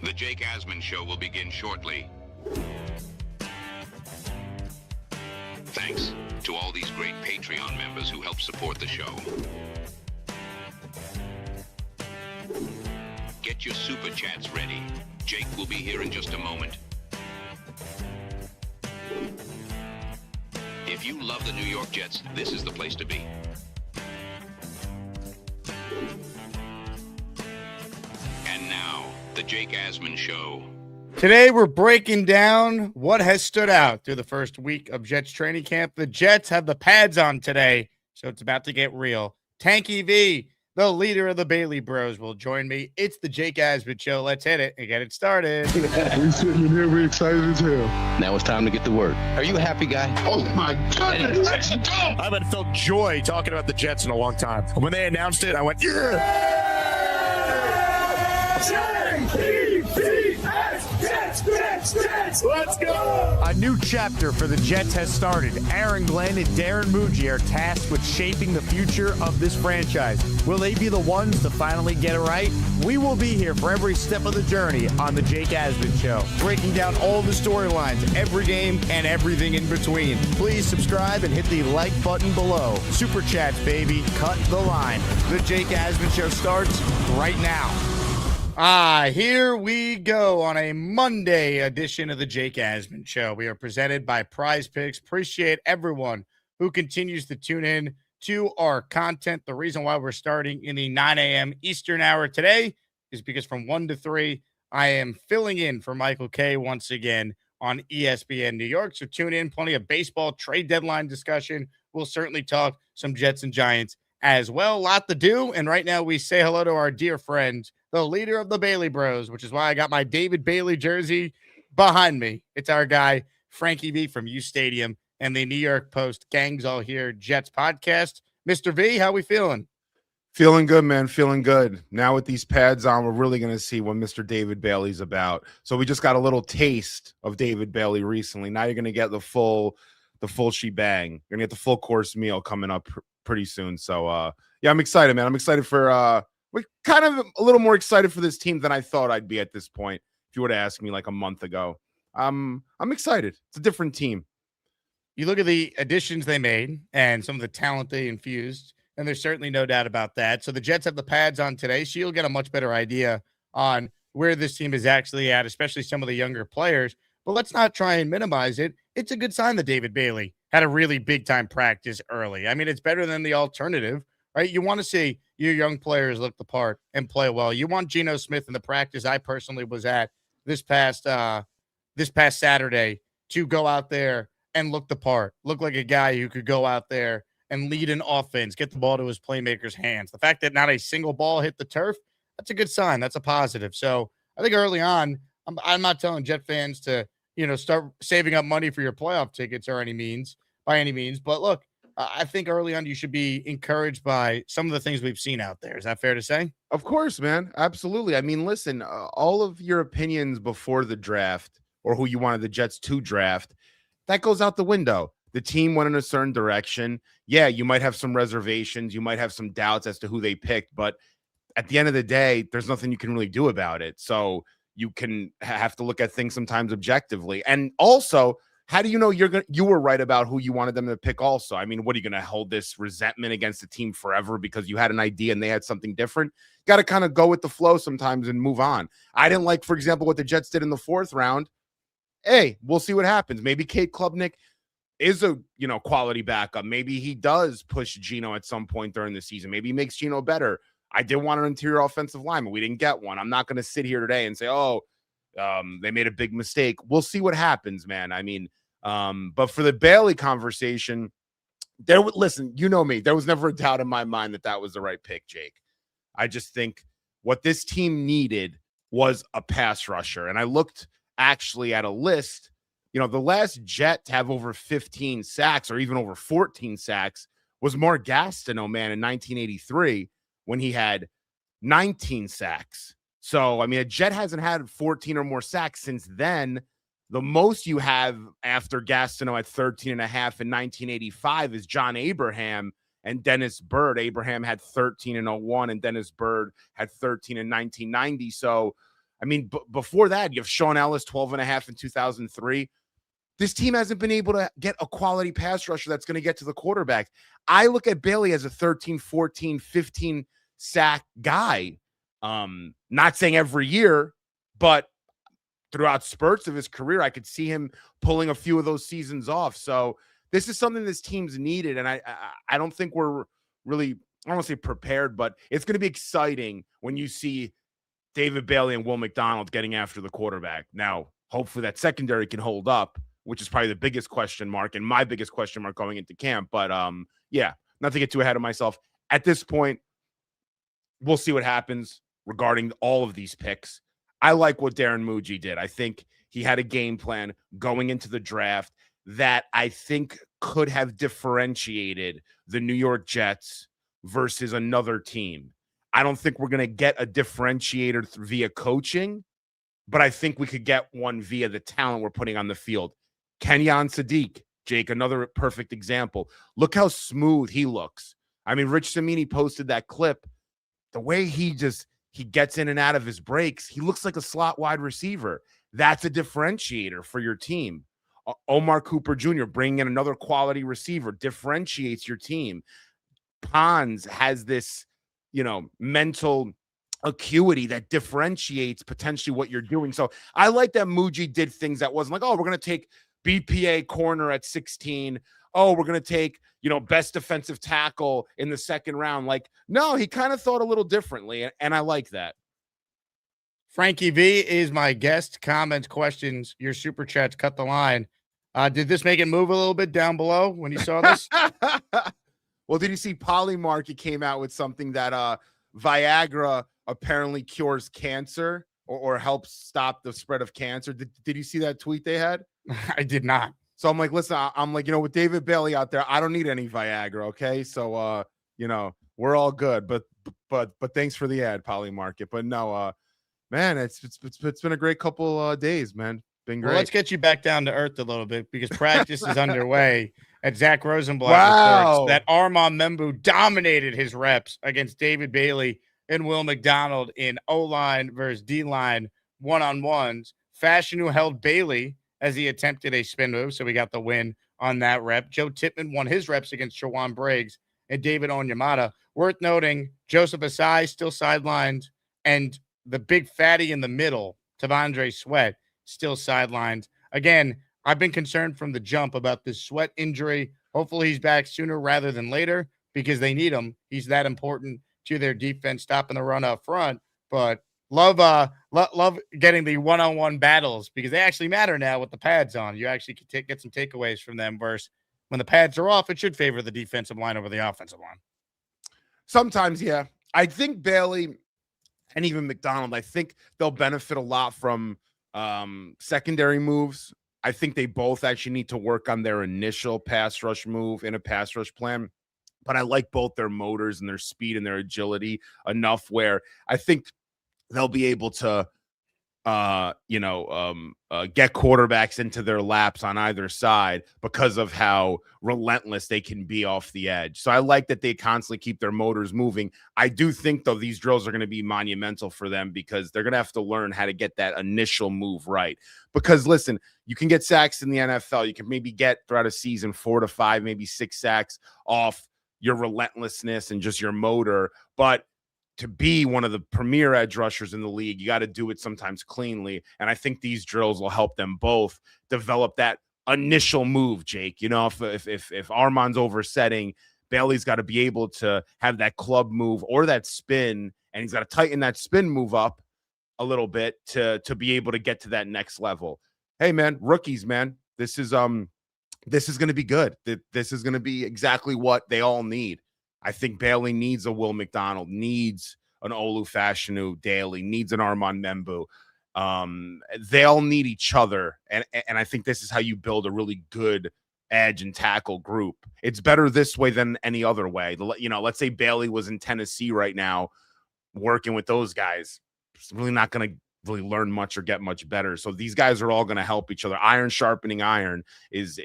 The Jake Asman Show will begin shortly. Thanks to all these great Patreon members who help support the show. Get your super chats ready. Jake will be here in just a moment. If you love the New York Jets, this is the place to be. And now, the Jake Asman Show. Today, we're breaking down what has stood out through the first week of Jets training camp. The Jets have the pads on today, so it's about to get real. Tanky V, the leader of the Bailey Bros, will join me. It's the Jake Asman Show. Let's hit it and get it started. We sitting in here, we excited as hell. Now it's time to get to work. Are you a happy guy? Oh my goodness, let's go! I haven't felt joy talking about the Jets in a long time. When they announced it, I went, yeah! Let's go! A new chapter for the Jets has started. Aaron Glenn and Darren Muji are tasked with shaping the future of this franchise. Will they be the ones to finally get it right? We will be here for every step of the journey on the Jake Asman Show, breaking down all the storylines, every game, and everything in between. Please subscribe and hit the like button below. Super chats, baby. Cut the line. The Jake Asman Show starts right now. Here we go on a Monday edition of the Jake Asman Show. We are presented by PrizePicks. Appreciate everyone who continues to tune in to our content. The reason why we're starting in the 9 a.m. Eastern hour today is because from 1 to 3, I am filling in for Michael K once again on ESPN New York. So tune in. Plenty of baseball trade deadline discussion. We'll certainly talk some Jets and Giants as well. A lot to do. And right now we say hello to our dear friend, the leader of the Bailey Bros, which is why I got my David Bailey jersey behind me. It's our guy, Frankie V from U Stadium and the New York Post Gangs All Here Jets podcast. Mr. V, how we feeling? Feeling good, man. Feeling good. Now with these pads on, we're really going to see what Mr. David Bailey's about. So we just got a little taste of David Bailey recently. Now you're going to get the full shebang. You're going to get the full course meal coming up pretty soon. So, yeah, I'm excited, man. I'm excited for we're kind of a little more excited for this team than I thought I'd be at this point. If you were to ask me like a month ago, I'm excited. It's a different team. You look at the additions they made and some of the talent they infused, and there's certainly no doubt about that. So the Jets have the pads on today, so you'll get a much better idea on where this team is actually at, especially some of the younger players. But let's not try and minimize it. It's a good sign that David Bailey had a really big-time practice early. I mean, it's better than the alternative, right? You want to see your young players look the part and play well. You want Geno Smith in the practice I personally was at this past Saturday to go out there and look the part, look like a guy who could go out there and lead an offense, get the ball to his playmakers' hands. The fact that not a single ball hit the turf, that's a good sign. That's a positive. So I think early on, I'm not telling Jet fans to, start saving up money for your playoff tickets by any means. But look, I think early on you should be encouraged by some of the things we've seen out there. Is that fair to say? Of course, man. Absolutely. I mean, listen, all of your opinions before the draft or who you wanted the Jets to draft, that goes out the window. The team went in a certain direction. Yeah, you might have some reservations. You might have some doubts as to who they picked. But at the end of the day, there's nothing you can really do about it. So you can have to look at things sometimes objectively. And also, how do you know you were right about who you wanted them to pick also? I mean, what are you going to hold this resentment against the team forever because you had an idea and they had something different? Got to kind of go with the flow sometimes and move on. I didn't like, for example, what the Jets did in the 4th round. Hey, we'll see what happens. Maybe Kate Klubnik is a quality backup. Maybe he does push Geno at some point during the season. Maybe he makes Geno better. I did want an interior offensive lineman. We didn't get one. I'm not going to sit here today and say, they made a big mistake. We'll see what happens, man. I mean, but for the Bailey conversation, listen, you know me. There was never a doubt in my mind that was the right pick, Jake. I just think what this team needed was a pass rusher. And I looked actually at a list. The last Jet to have over 15 sacks or even over 14 sacks was Mark Gastineau, man, in 1983 when he had 19 sacks. So, I mean, a Jet hasn't had 14 or more sacks since then. The most you have after Gastineau at 13 and a half in 1985 is John Abraham and Dennis Byrd. Abraham had 13 in 01 and Dennis Byrd had 13 in 1990. So, I mean, before that, you have Sean Ellis, 12.5 in 2003. This team hasn't been able to get a quality pass rusher that's going to get to the quarterback. I look at Bailey as a 13, 14, 15 sack guy. Not saying every year, but throughout spurts of his career, I could see him pulling a few of those seasons off. So this is something this team's needed. And I don't think we're really, I don't want to say prepared, but it's going to be exciting when you see David Bailey and Will McDonald getting after the quarterback. Now, hopefully that secondary can hold up, which is probably the biggest question mark and my biggest question mark going into camp. But yeah, not to get too ahead of myself. At this point, we'll see what happens regarding all of these picks. I like what Darren Muji did. I think he had a game plan going into the draft that I think could have differentiated the New York Jets versus another team. I don't think we're going to get a differentiator via coaching, but I think we could get one via the talent we're putting on the field. Kenyon Sadiq, Jake, another perfect example. Look how smooth he looks. I mean, Rich Cimini posted that clip. The way he gets in and out of his breaks, he looks like a slot wide receiver. That's a differentiator for your team. Omar Cooper Jr. bringing in another quality receiver differentiates your team. Pons has this, mental acuity that differentiates potentially what you're doing. So I like that Muji did things that wasn't like, oh, we're going to take BPA corner at 16. Oh, we're going to take, best defensive tackle in the second round. Like, no, he kind of thought a little differently, and I like that. Frankie V is my guest. Comments, questions, your super chats, cut the line. Did this make it move a little bit down below when you saw this? Well, did you see Polymarket came out with something that Viagra apparently cures cancer or helps stop the spread of cancer? Did you see that tweet they had? I did not. So I'm like, listen, I'm like, with David Bailey out there, I don't need any Viagra, okay? So, we're all good. But thanks for the ad, Polymarket. But no, man, it's been a great couple days, man. Been great. Well, let's get you back down to earth a little bit because practice is underway. At Zach Rosenblatt reports that Armand Membu dominated his reps against David Bailey and Will McDonald in O-line versus D-line one-on-ones. Fashanu held Bailey as he attempted a spin move, so we got the win on that rep. Joe Tippmann won his reps against Shawan Briggs and David Onyemata. Worth noting, Joseph Asai still sidelined, and the big fatty in the middle, Tavondre Sweat, still sidelined. Again, I've been concerned from the jump about this Sweat injury. Hopefully he's back sooner rather than later because they need him. He's that important to their defense, stopping the run up front. But love getting the one-on-one battles because they actually matter now with the pads on. You actually can get some takeaways from them versus when the pads are off, it should favor the defensive line over the offensive line. Sometimes, yeah. I think Bailey and even McDonald, I think they'll benefit a lot from secondary moves. I think they both actually need to work on their initial pass rush move in a pass rush plan. But I like both their motors and their speed and their agility enough where I think they'll be able to, get quarterbacks into their laps on either side because of how relentless they can be off the edge. So I like that they constantly keep their motors moving. I do think, though, these drills are going to be monumental for them because they're going to have to learn how to get that initial move right. Because, listen, you can get sacks in the NFL. You can maybe get throughout a season 4 to 5, maybe 6 sacks off your relentlessness and just your motor. But to be one of the premier edge rushers in the league, you got to do it sometimes cleanly. And I think these drills will help them both develop that initial move, Jake. If Armand's oversetting, Bailey's got to be able to have that club move or that spin, and he's got to tighten that spin move up a little bit to be able to get to that next level. Hey, man, rookies, man, this is going to be good. This is going to be exactly what they all need. I think Bailey needs a Will McDonald, needs an Olu Fashanu daily, needs an Armand Membu. They all need each other. And I think this is how you build a really good edge and tackle group. It's better this way than any other way. Let's say Bailey was in Tennessee right now working with those guys. It's really not going to really learn much or get much better. So these guys are all going to help each other. Iron sharpening iron is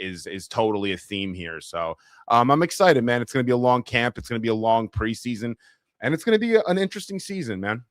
totally a theme here. So I'm excited, man. It's going to be a long camp. It's going to be a long preseason, and it's going to be an interesting season, man.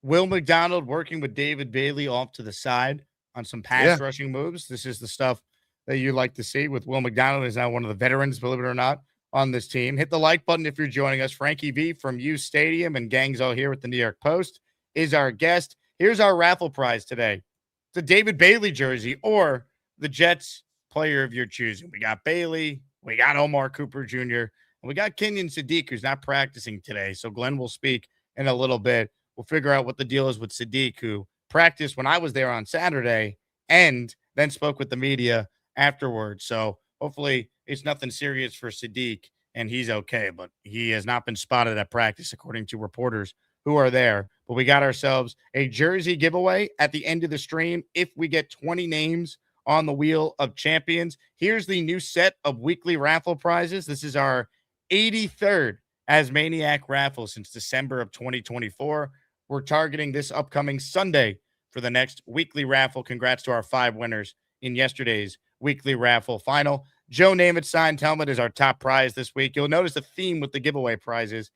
Will McDonald working with David Bailey off to the side on some pass rushing moves. This is the stuff that you like to see with Will McDonald. Is now one of the veterans, believe it or not, on this team. Hit the like button if you're joining us. Frankie V from U Stadium and Gangs All Here with the New York Post is our guest. Here's our raffle prize today. It's a David Bailey jersey or the Jets player of your choosing. We got Bailey, we got Omar Cooper Jr., and we got Kenyon Sadiq, who's not practicing today. So Glenn will speak in a little bit. We'll figure out what the deal is with Sadiq, who practiced when I was there on Saturday and then spoke with the media afterwards. So hopefully it's nothing serious for Sadiq and he's okay, but he has not been spotted at practice according to reporters who are there. But we got ourselves a jersey giveaway at the end of the stream if we get 20 names on the Wheel of Champions. Here's the new set of weekly raffle prizes. This is our 83rd Asmaniac raffle since December of 2024. We're targeting this upcoming Sunday for the next weekly raffle. Congrats to our 5 winners in yesterday's weekly raffle final. Joe Namath signed helmet is our top prize this week. You'll notice a theme with the giveaway prizes.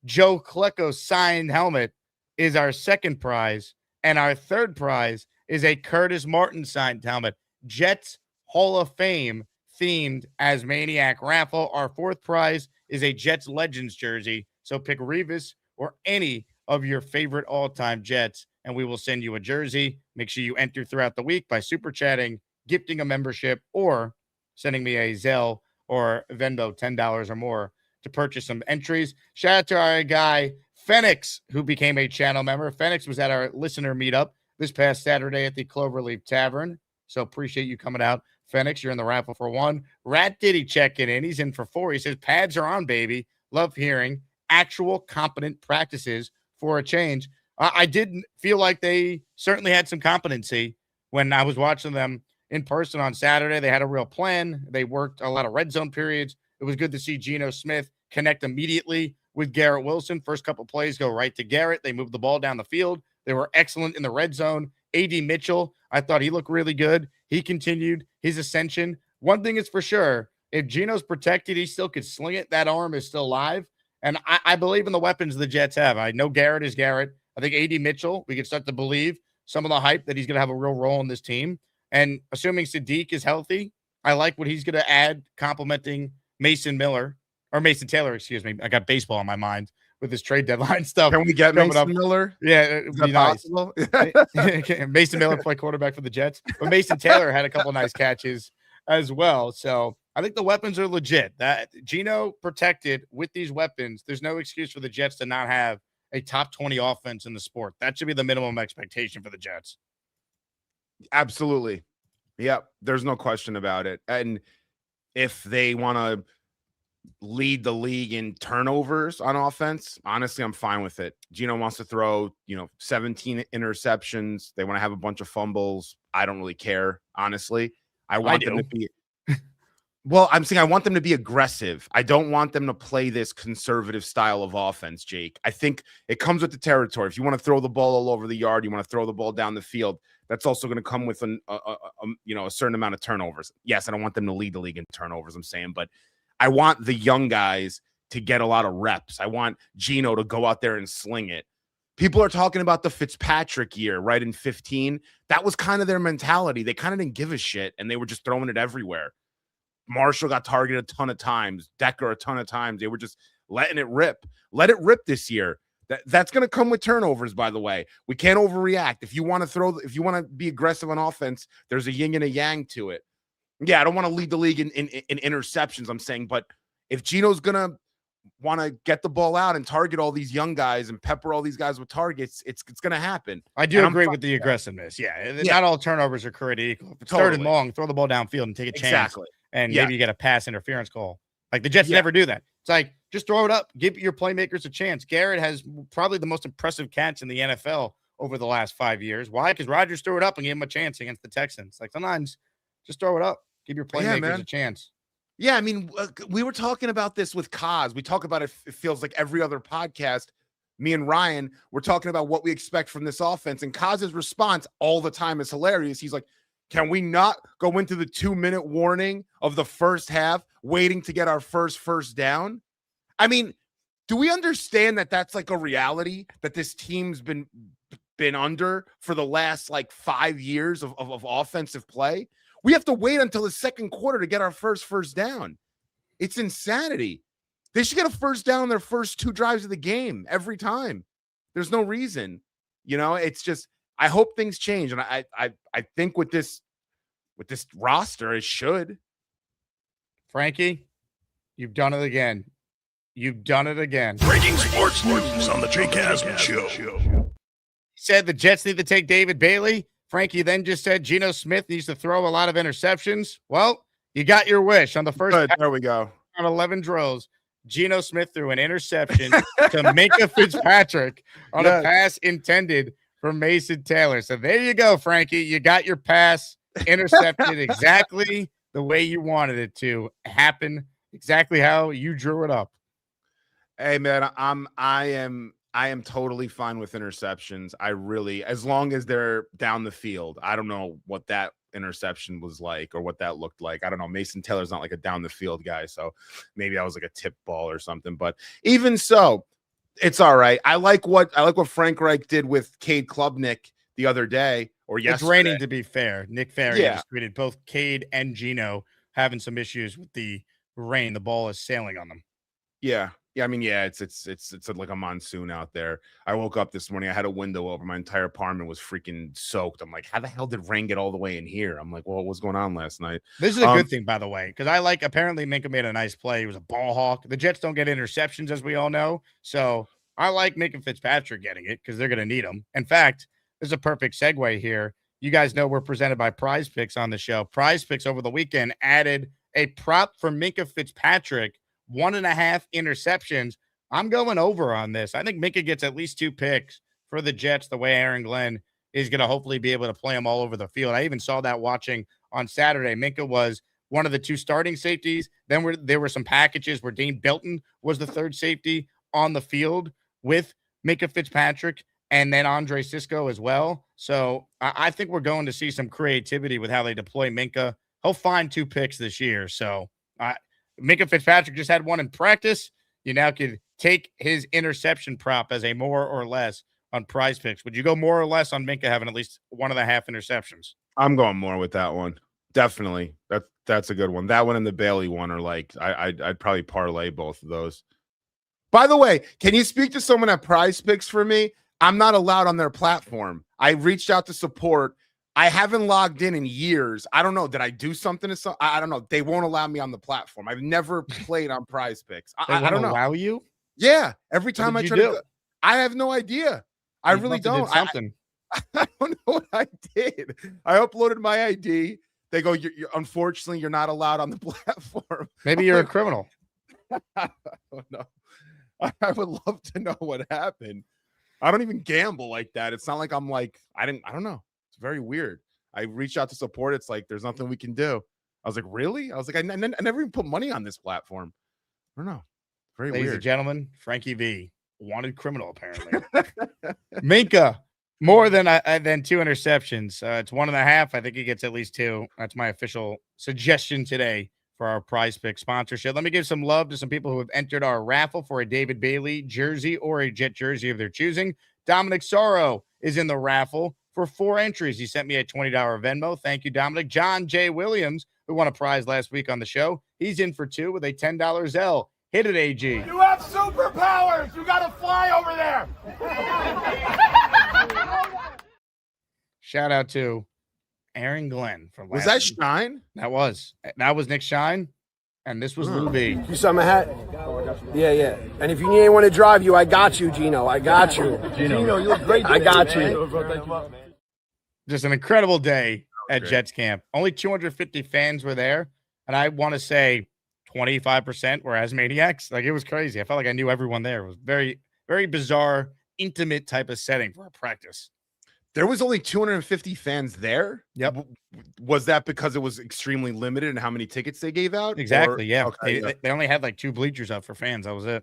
Joe Klecko's signed helmet is our second prize, and our third prize is a Curtis Martin signed helmet. Jets Hall of Fame themed Asmaniac raffle. Our fourth prize is a Jets Legends jersey. So pick Revis or any of your favorite all-time Jets, and we will send you a jersey. Make sure you enter throughout the week by super chatting, gifting a membership, or sending me a Zelle or Venmo $10 or more to purchase some entries. Shout out to our guy Phoenix, who became a channel member. Phoenix was at our listener meetup this past Saturday at the Cloverleaf Tavern. So appreciate you coming out. Phoenix, you're in the raffle for 1. Rat Diddy checking in. He's in for 4. He says, pads are on, baby. Love hearing actual competent practices for a change. I did feel like they certainly had some competency when I was watching them in person on Saturday. They had a real plan. They worked a lot of red zone periods. It was good to see Geno Smith connect immediately with Garrett Wilson. First couple plays go right to Garrett. They moved the ball down the field. They were excellent in the red zone. A.D. Mitchell, I thought he looked really good. He continued his ascension. One thing is for sure, if Geno's protected, he still could sling it. That arm is still live. And I believe in the weapons the Jets have. I know Garrett is Garrett. I think A.D. Mitchell, we can start to believe some of the hype that he's going to have a real role in this team. And assuming Sadiq is healthy, I like what he's going to add, complementing Mason Taylor, excuse me. I got baseball on my mind with this trade deadline stuff. Can we get Mason Miller? Yeah, it would be possible. Nice. Mason Miller play quarterback for the Jets, but Mason Taylor had a couple nice catches as well. So I think the weapons are legit. That Geno protected with these weapons, there's no excuse for the Jets to not have a top 20 offense in the sport. That should be the minimum expectation for the Jets. Absolutely. Yep. There's no question about it. And if they want to lead the league in turnovers on offense, honestly, I'm fine with it. Geno wants to throw, 17 interceptions. They want to have a bunch of fumbles. I don't really care, honestly. I want them to be Well, I'm saying I want them to be aggressive. I don't want them to play this conservative style of offense, Jake. I think it comes with the territory. If you want to throw the ball all over the yard, you want to throw the ball down the field, that's also going to come with a certain amount of turnovers. Yes, I don't want them to lead the league in turnovers, I'm saying, but I want the young guys to get a lot of reps. I want Geno to go out there and sling it. People are talking about the Fitzpatrick year, right, in 15. That was kind of their mentality. They kind of didn't give a shit, and they were just throwing it everywhere. Marshall got targeted a ton of times. Decker a ton of times. They were just letting it rip. Let it rip this year. That's going to come with turnovers, by the way. We can't overreact. If you want to be aggressive on offense, there's a yin and a yang to it. Yeah, I don't want to lead the league in interceptions, I'm saying, but if Geno's going to want to get the ball out and target all these young guys and pepper all these guys with targets, it's going to happen. I do agree with the aggressiveness. Yeah, not all turnovers are created equal. If it's third and long, throw the ball downfield and take a chance. Exactly. And maybe you get a pass interference call. Like the Jets never do that. It's like, just throw it up. Give your playmakers a chance. Garrett has probably the most impressive catch in the NFL over the last 5 years. Why? Because Rodgers threw it up and gave him a chance against the Texans. Like sometimes just throw it up. Give your playmakers a chance. Yeah, I mean, we were talking about this with Kaz. We talk about it, it feels like every other podcast. Me and Ryan, we're talking about what we expect from this offense. And Kaz's response all the time is hilarious. He's like, can we not go into the 2-minute warning of the first half, waiting to get our first down? I mean, do we understand that that's like a reality, that this team's been been under for the last like 5 years of offensive play. We have to wait until the second quarter to get our first down. It's insanity. They should get a first down on their first 2 drives of the game every time. There's no reason. It's just, I hope things change. And I think with this roster, it should. Frankie, you've done it again. You've done it again. Breaking sports news on the Jake Asman Show. He said the Jets need to take David Bailey. Frankie then just said Geno Smith needs to throw a lot of interceptions. Well, you got your wish on the first. Good, there we go. On 11 drills, Geno Smith threw an interception to Minka Fitzpatrick on a pass intended for Mason Taylor. So there you go, Frankie. You got your pass intercepted exactly the way you wanted it to happen, exactly how you drew it up. Hey man, I am totally fine with interceptions. As long as they're down the field. I don't know what that interception was like or what that looked like. I don't know. Mason Taylor's not like a down the field guy, so maybe that was like a tip ball or something. But even so, it's all right. I like what Frank Reich did with Cade Klubnik the other day or yesterday. It's raining, to be fair. Nick Ferry just tweeted both Cade and Geno having some issues with the rain. The ball is sailing on them. Yeah. I mean, it's like a monsoon out there. I woke up this morning. I had a window open. My entire apartment was freaking soaked. I'm like, how the hell did rain get all the way in here? I'm like, well, what was going on last night? This is a good thing, by the way, because apparently Minka made a nice play. He was a ball hawk. The Jets don't get interceptions, as we all know. So I like Minka Fitzpatrick getting it because they're going to need him. In fact, this is a perfect segue here. You guys know we're presented by PrizePicks on the show. PrizePicks over the weekend added a prop for Minka Fitzpatrick. 1.5 interceptions. I'm going over on this. I think Minka gets at least 2 picks for the Jets, the way Aaron Glenn is going to hopefully be able to play them all over the field. I even saw that watching on Saturday. Minka was one of the 2 starting safeties. Then there were some packages where Dane Belton was the 3rd safety on the field with Minka Fitzpatrick and then Andre Sisco as well. So I think we're going to see some creativity with how they deploy Minka. He'll find 2 picks this year. So Minka Fitzpatrick just had 1 in practice. You now can take his interception prop as a more or less on PrizePicks. Would you go more or less on Minka having at least 1.5 interceptions? I'm going more with that one. Definitely. That's a good one. That one and the Bailey one are like, I'd probably parlay both of those. By the way, can you speak to someone at PrizePicks for me? I'm not allowed on their platform. I reached out to support. I haven't logged in years. I don't know. Did I do something? I don't know. They won't allow me on the platform. I've never played on PrizePicks. I don't know. Allow you? Yeah. Every time I try to go, I have no idea. I really don't. I don't know what I did. I uploaded my ID. They go, unfortunately, you're not allowed on the platform. Maybe you're a criminal. I don't know. I would love to know what happened. I don't even gamble like that. It's not like I'm like, I don't know. Very weird. I reached out to support. It's like, there's nothing we can do. I was like, really? I was like, I never even put money on this platform. I don't know. Very Ladies weird. and gentlemen, Frankie V, wanted criminal, apparently. Minka, more than 2 interceptions. It's 1.5. I think he gets at least 2. That's my official suggestion today for our PrizePicks sponsorship. Let me give some love to some people who have entered our raffle for a David Bailey jersey or a Jet jersey of their choosing. Dominic Sorrow is in the raffle for 4 entries. He sent me a $20 Venmo. Thank you, Dominic. John J. Williams, who won a prize last week on the show, he's in for 2 with a $10 Zelle. Hit it, AG. You have superpowers. You got to fly over there. Shout out to Aaron Glenn from last Was that week. Shine? That was Nick Shine, and this was Lou B. You saw my hat? Yeah. And if you need anyone to drive you, I got you, Gino. I got you. Gino, you look great. I got you. Just an incredible day at Jets camp. Only 250 fans were there, and I want to say 25% were Asmaniacs. Like, it was crazy. I felt like I knew everyone there. It was very, very bizarre, intimate type of setting for a practice. There was only 250 fans there. Yep. Was that because it was extremely limited in how many tickets they gave out? Exactly. Or, yeah. Okay, they only had like 2 bleachers up for fans. That was it.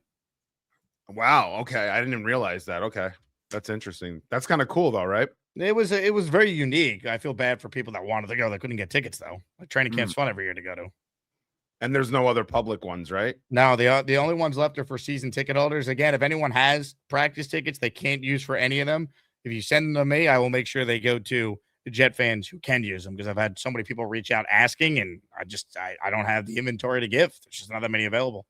Wow. Okay. I didn't even realize that. Okay. That's interesting. That's kind of cool though, right? It was very unique. I feel bad for people that wanted to go that couldn't get tickets though. Like, training camp's fun every year to go to. And there's no other public ones, right? No, the only ones left are for season ticket holders. Again, if anyone has practice tickets they can't use for any of them, if you send them to me, I will make sure they go to the Jet fans who can use them, because I've had so many people reach out asking, and I don't have the inventory to give. There's just not that many available.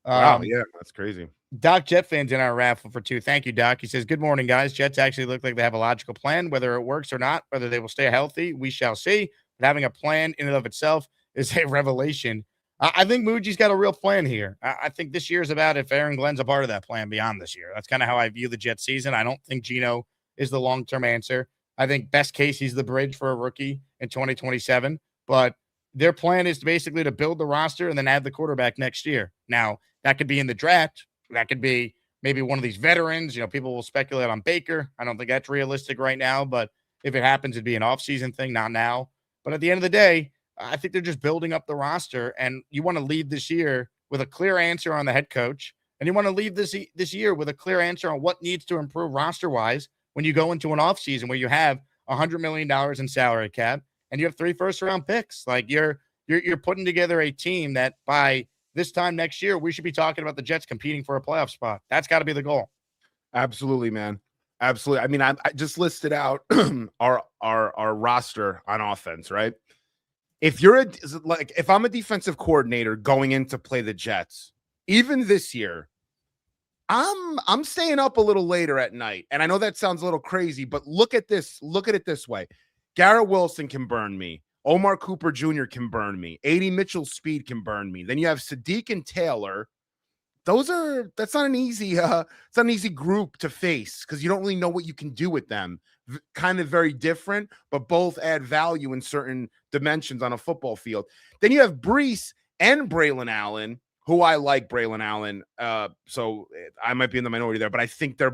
Wow, yeah, that's crazy. Doc Jet fans in our raffle for 2. Thank you, Doc. He says, good morning, guys. Jets actually look like they have a logical plan. Whether it works or not, whether they will stay healthy, we shall see. But having a plan in and of itself is a revelation. I think Muji's got a real plan here. I think this year is about if Aaron Glenn's a part of that plan beyond this year. That's kind of how I view the Jets season. I don't think Geno is the long-term answer. I think best case, he's the bridge for a rookie in 2027. But their plan is basically to build the roster and then add the quarterback next year. Now, that could be in the draft. That could be maybe one of these veterans. People will speculate on Baker. I don't think that's realistic right now, but if it happens, it'd be an offseason thing, not now. But at the end of the day, I think they're just building up the roster, and you want to leave this year with a clear answer on the head coach, and you want to leave this year with a clear answer on what needs to improve roster-wise when you go into an offseason where you have $100 million in salary cap and you have 3 first-round picks. Like you're putting together a team that by this time next year, we should be talking about the Jets competing for a playoff spot. That's got to be the goal. Absolutely, man. Absolutely. I mean, I just listed out our roster on offense, right? If I'm a defensive coordinator going in to play the Jets, even this year, I'm staying up a little later at night. And I know that sounds a little crazy, but look at this. Look at it this way. Garrett Wilson can burn me. Omar Cooper Jr. can burn me. A.D. Mitchell's speed can burn me. Then you have Sadiq and Taylor. That's not an easy it's not an easy group to face because you don't really know what you can do with them. Kind of very different, but both add value in certain dimensions on a football field. Then you have Brees and Braylon Allen, who I like Braylon Allen. So I might be in the minority there, but I think they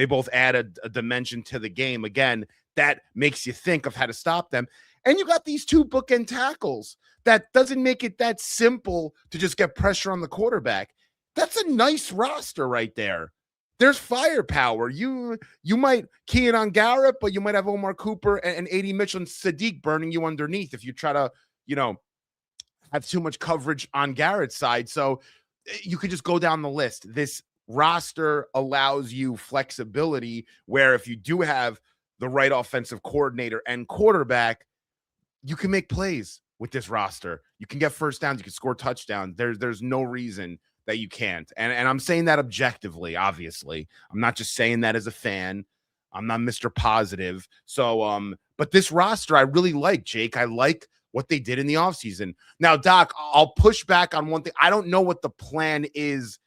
both add a dimension to the game. Again, that makes you think of how to stop them. And you got these 2 bookend tackles. That doesn't make it that simple to just get pressure on the quarterback. That's a nice roster right there. There's firepower. You might key in on Garrett, but you might have Omar Cooper and A.D. Mitchell and Sadiq burning you underneath if you try to, have too much coverage on Garrett's side. So you could just go down the list. This roster allows you flexibility where if you do have the right offensive coordinator and quarterback, you can make plays with this roster. You can get first downs. You can score touchdowns. There's no reason that you can't. And I'm saying that objectively, obviously. I'm not just saying that as a fan. I'm not Mr. Positive. So, but this roster I really like, Jake. I like what they did in the offseason. Now, Doc, I'll push back on one thing. I don't know what the plan is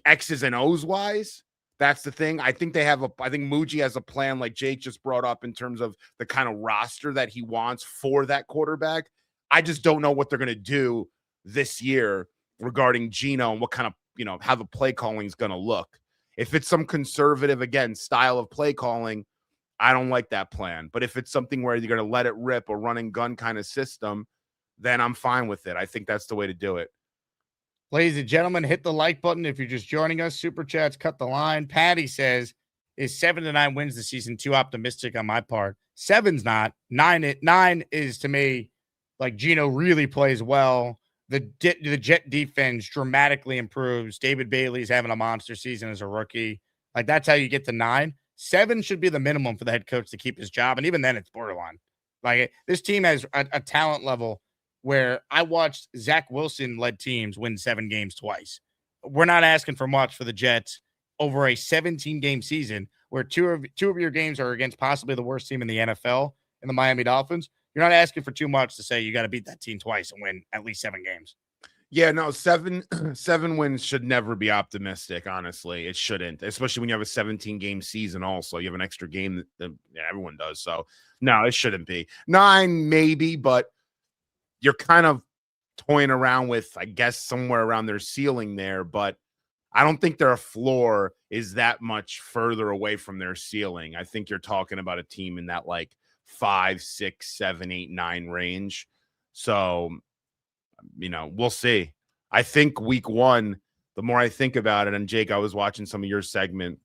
X's and O's wise. That's the thing. I think Muji has a plan like Jake just brought up in terms of the kind of roster that he wants for that quarterback. I just don't know what they're going to do this year regarding Geno and what kind of, how the play calling is going to look. If it's some conservative, again, style of play calling, I don't like that plan. But if it's something where you're going to let it rip, a run and gun kind of system, then I'm fine with it. I think that's the way to do it. Ladies and gentlemen, hit the like button if you're just joining us. Super chats, cut the line. Patty says, is 7 to 9 wins the season too optimistic on my part? 7's not. 9 is to me like Geno really plays well. The Jet defense dramatically improves. David Bailey's having a monster season as a rookie. Like, that's how you get to 9. 7 should be the minimum for the head coach to keep his job. And even then, it's borderline. Like, this team has a talent level where I watched Zach Wilson-led teams win 7 games twice. We're not asking for much for the Jets over a 17-game season where two of your games are against possibly the worst team in the NFL and the Miami Dolphins. You're not asking for too much to say you got to beat that team twice and win at least 7 games. Yeah, no, 7 wins should never be optimistic, honestly. It shouldn't, especially when you have a 17-game season also. You have an extra game that everyone does. So, no, it shouldn't be. 9 maybe, but you're kind of toying around with, I guess, somewhere around their ceiling there. But I don't think their floor is that much further away from their ceiling. I think you're talking about a team in that, 5, 6, 7, 8, 9 range. So, we'll see. I think week 1, the more I think about it, and Jake, I was watching some of your segment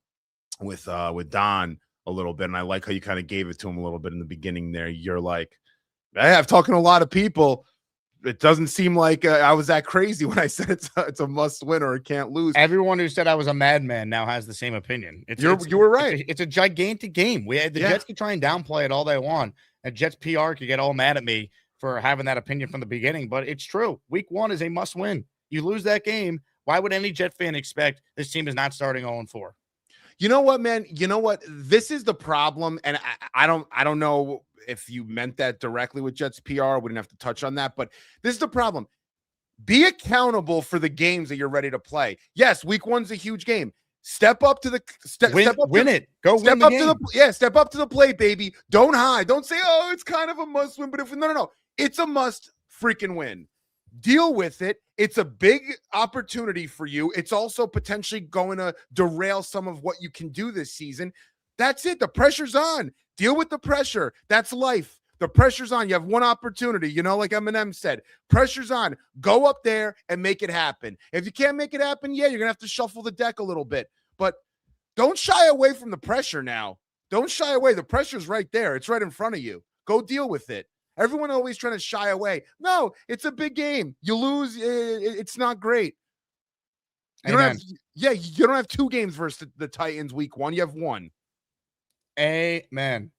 with Don a little bit, and I like how you kind of gave it to him a little bit in the beginning there. You're like, hey, I've talked to a lot of people. it doesn't seem like I was that crazy when I said it's a must win or it can't lose. Everyone who said I was a madman now has the same opinion. You were right. It's a gigantic game. The Jets can try and downplay it all they want, and Jets PR could get all mad at me for having that opinion from the beginning, but it's true. Week 1 is a must win. You lose that game, why would any Jet fan expect this team is not starting 0-4? You know what, man? You know what? This is the problem, and I don't know if you meant that directly with Jets PR. We wouldn't have to touch on that, but this is the problem. Be accountable for the games that you're ready to play. Yes, week 1's a huge game. Step up to the win it. Go step win up the to game. step up to the plate, baby. Don't hide. Don't say, oh, it's kind of a must win. But if no, it's a must freaking win. Deal with it. It's a big opportunity for you. It's also potentially going to derail some of what you can do this season. That's it. The pressure's on. Deal with the pressure. That's life. The pressure's on. You have one opportunity, like Eminem said. Pressure's on. Go up there and make it happen. If you can't make it happen, you're going to have to shuffle the deck a little bit. But don't shy away from the pressure now. Don't shy away. The pressure's right there. It's right in front of you. Go deal with it. Everyone always trying to shy away. No, it's a big game. You lose, it's not great. You don't have 2 games versus the Titans week 1. You have 1. Amen.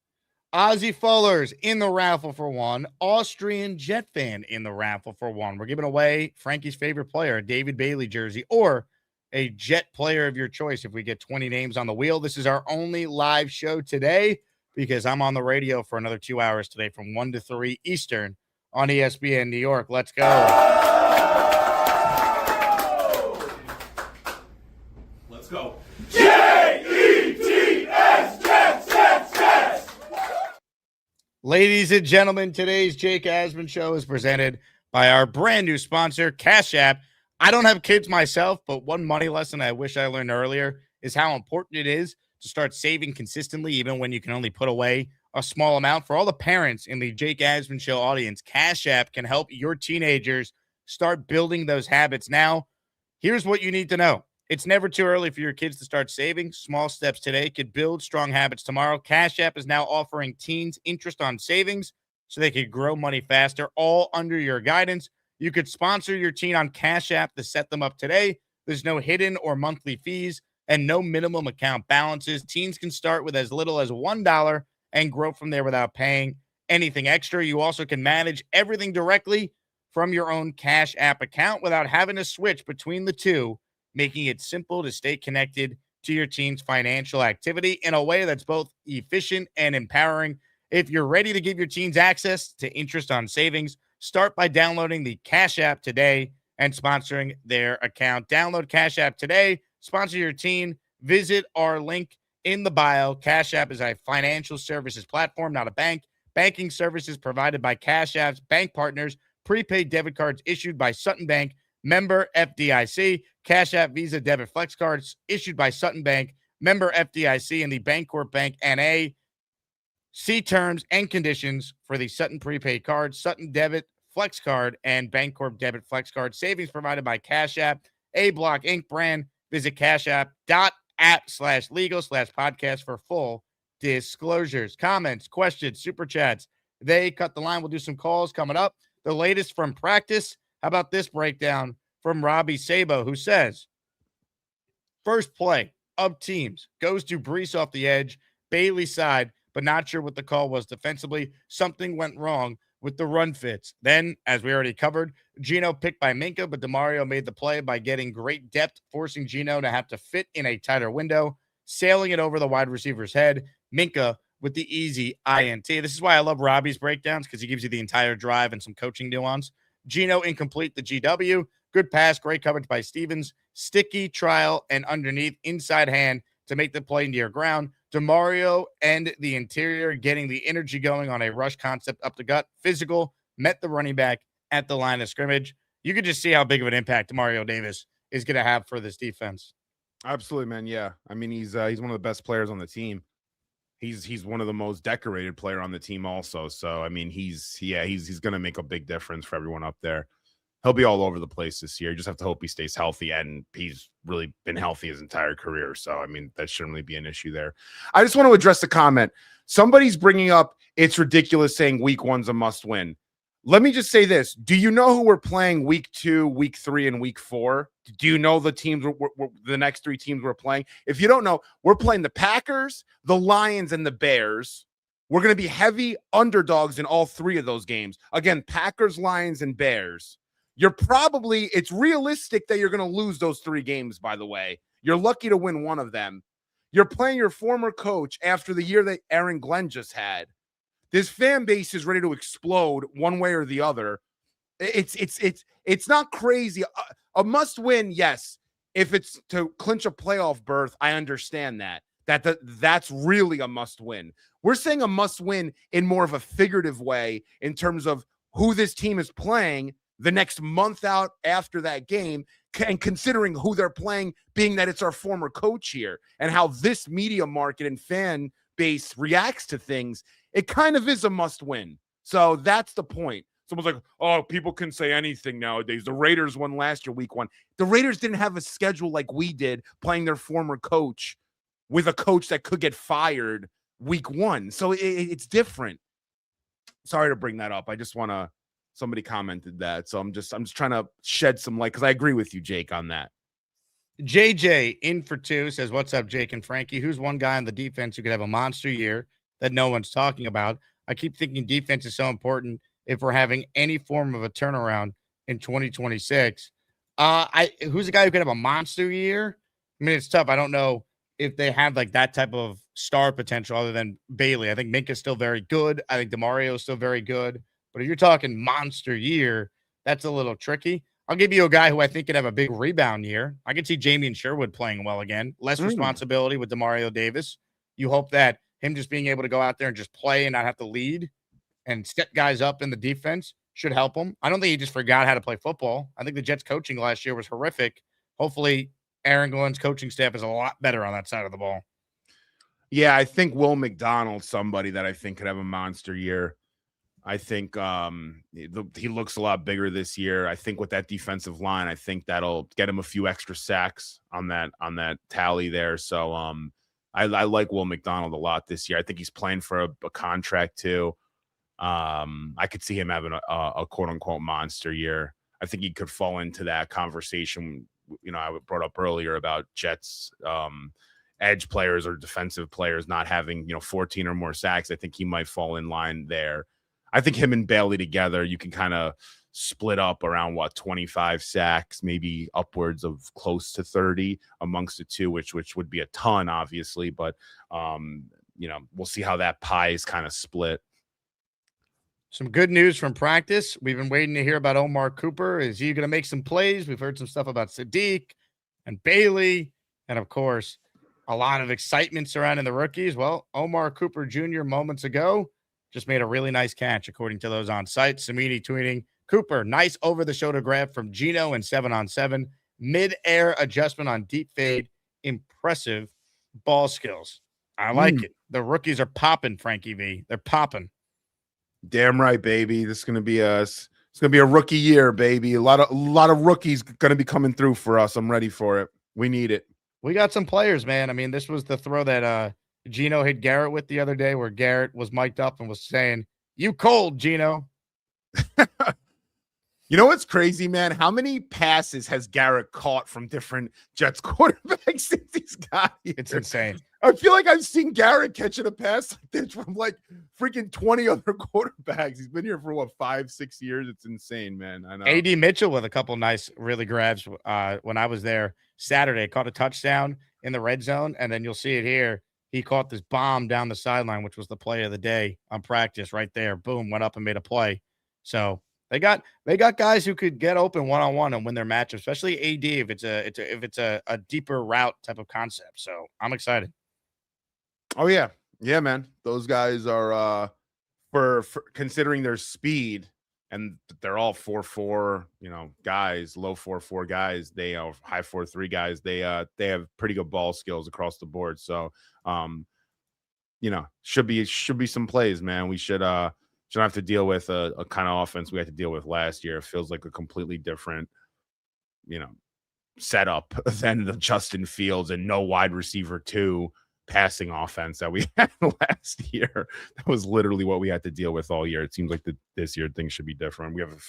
Ozzy Fullers in the raffle for 1. Austrian Jet fan in the raffle for 1. We're giving away Frankie's favorite player, a David Bailey jersey, or a Jet player of your choice if we get 20 names on the wheel. This is our only live show today, because I'm on the radio for another 2 hours today from 1 to 3 Eastern on ESPN New York. Let's go. Let's go. Ladies and gentlemen, today's Jake Asman Show is presented by our brand new sponsor, Cash App. I don't have kids myself, but one money lesson I wish I learned earlier is how important it is to start saving consistently, even when you can only put away a small amount. For all the parents in the Jake Asman Show audience, Cash App can help your teenagers start building those habits now. Here's what you need to know. It's never too early for your kids to start saving. Small steps today could build strong habits tomorrow. Cash App is now offering teens interest on savings so they could grow money faster, all under your guidance. You could sponsor your teen on Cash App to set them up today. There's no hidden or monthly fees and no minimum account balances. Teens can start with as little as $1 and grow from there without paying anything extra. You also can manage everything directly from your own Cash App account without having to switch between the two, making it simple to stay connected to your teen's financial activity in a way that's both efficient and empowering. If you're ready to give your teens access to interest on savings, start by downloading the Cash App today and sponsoring their account. Download Cash App today. Sponsor your teen. Visit our link in the bio. Cash App is a financial services platform, not a bank. Banking services provided by Cash App's bank partners. Prepaid debit cards issued by Sutton Bank. Member FDIC. Cash App Visa Debit Flex Cards issued by Sutton Bank. Member FDIC and the Bancorp Bank N.A. See terms and conditions for the Sutton prepaid card, Sutton Debit Flex Card, and Bancorp Debit Flex Card. Savings provided by Cash App, A Block Inc. brand. Visit cashapp.app/legal/podcast for full disclosures. Comments, questions, super chats. They cut the line. We'll do some calls coming up. The latest from practice. How about this breakdown from Robbie Sabo, who says, first play of teams goes to Brees off the edge, Bailey side, but not sure what the call was defensively. Something went wrong with the run fits. Then, as we already covered, Geno picked by Minka, but DeMario made the play by getting great depth, forcing Geno to have to fit in a tighter window, sailing it over the wide receiver's head. Minka with the easy INT. This is why I love Robbie's breakdowns, because he gives you the entire drive and some coaching nuance. Geno incomplete the GW. Good pass, great coverage by Stevens. Sticky trial and underneath inside hand to make the play near ground. DeMario and the interior getting the energy going on a rush concept up the gut. Physical, met the running back at the line of scrimmage. You could just see how big of an impact DeMario Davis is going to have for this defense. Absolutely, man. Yeah. I mean, he's one of the best players on the team. He's one of the most decorated player on the team also. So, I mean, he's going to make a big difference for everyone up there. He'll be all over the place this year. You just have to hope he stays healthy, and he's really been healthy his entire career. So, I mean, that shouldn't really be an issue there. I just want to address the comment. Somebody's bringing up, it's ridiculous saying week one's a must win. Let me just say this. Do you know who we're playing week 2, week 3, and week 4? Do you know the teams, the next 3 teams we're playing? If you don't know, we're playing the Packers, the Lions, and the Bears. We're going to be heavy underdogs in all 3 of those games. Again, Packers, Lions, and Bears. It's realistic that you're going to lose those 3 games, by the way. You're lucky to win one of them. You're playing your former coach after the year that Aaron Glenn just had. This fan base is ready to explode one way or the other. It's not crazy. A must win, yes. If it's to clinch a playoff berth, I understand that. That's really a must win. We're saying a must win in more of a figurative way in terms of who this team is playing the next month out after that game, and considering who they're playing, being that it's our former coach here, and how this media market and fan base reacts to things. It kind of is a must win. So that's the point. Someone's like, oh, people can say anything nowadays. The Raiders won last year, week 1. The Raiders didn't have a schedule like we did, playing their former coach with a coach that could get fired week 1. So it's different. Sorry to bring that up. I just want to, somebody commented that. So I'm just trying to shed some light because I agree with you, Jake, on that. JJ in for 2 says, what's up, Jake and Frankie? Who's one guy on the defense who could have a monster year that no one's talking about? I keep thinking defense is so important if we're having any form of a turnaround in 2026. Who's a guy who could have a monster year? I mean, it's tough. I don't know if they have like that type of star potential other than Bailey. I think Minka's still very good. I think DeMario is still very good. But if you're talking monster year, that's a little tricky. I'll give you a guy who I think could have a big rebound year. I could see Jamie Sherwood playing well again. Less responsibility with DeMario Davis. You hope that him just being able to go out there and just play and not have to lead and step guys up in the defense should help him. I don't think he just forgot how to play football. I think the Jets coaching last year was horrific. Hopefully Aaron Glenn's coaching staff is a lot better on that side of the ball. Yeah, I think Will McDonald's somebody that I think could have a monster year. I think he looks a lot bigger this year. I think with that defensive line, I think that'll get him a few extra sacks on that tally there. So I like Will McDonald a lot this year. I think he's playing for a contract too. I could see him having a quote unquote monster year. I think he could fall into that conversation. I brought up earlier about Jets edge players or defensive players not having 14 or more sacks. I think he might fall in line there. I think him and Bailey together, you can kind of split up around 25 sacks, maybe upwards of close to 30 amongst the two, which would be a ton, obviously. But, we'll see how that pie is kind of split. Some good news from practice. We've been waiting to hear about Omar Cooper. Is he going to make some plays? We've heard some stuff about Sadiq and Bailey. And, of course, a lot of excitement surrounding the rookies. Well, Omar Cooper Jr. moments ago just made a really nice catch, according to those on site. Samini tweeting, Cooper, nice over-the-shoulder grab from Gino in 7-on-7. Mid-air adjustment on deep fade. Impressive ball skills. I like it. The rookies are popping, Frankie V. They're popping. Damn right, baby. This is going to be it's going to be a rookie year, baby. A lot of rookies going to be coming through for us. I'm ready for it. We need it. We got some players, man. I mean, this was the throw that Gino hit Garrett with the other day, where Garrett was mic'd up and was saying, "You cold, Gino." You know what's crazy, man? How many passes has Garrett caught from different Jets quarterbacks since he's got here? It's insane. I feel like I've seen Garrett catching a pass like this from like freaking 20 other quarterbacks. He's been here for 5-6 years. It's insane, man. I know. AD Mitchell with a couple nice, really grabs when I was there Saturday. Caught a touchdown in the red zone, and then you'll see it here. He caught this bomb down the sideline, which was the play of the day on practice right there. Boom, went up and made a play. So they got guys who could get open one-on-one and win their matchup, especially AD if it's a deeper route type of concept. So I'm excited. Oh yeah. Yeah, man. Those guys are for considering their speed, and they're all 4.4, guys, low 4.4 guys. They are high 4.3 guys. They have pretty good ball skills across the board. So should be some plays, man. We shouldn't have to deal with a kind of offense we had to deal with last year. It feels like a completely different, setup than the Justin Fields and no wide receiver 2 passing offense that we had last year. That was literally what we had to deal with all year. It seems like this year things should be different. We have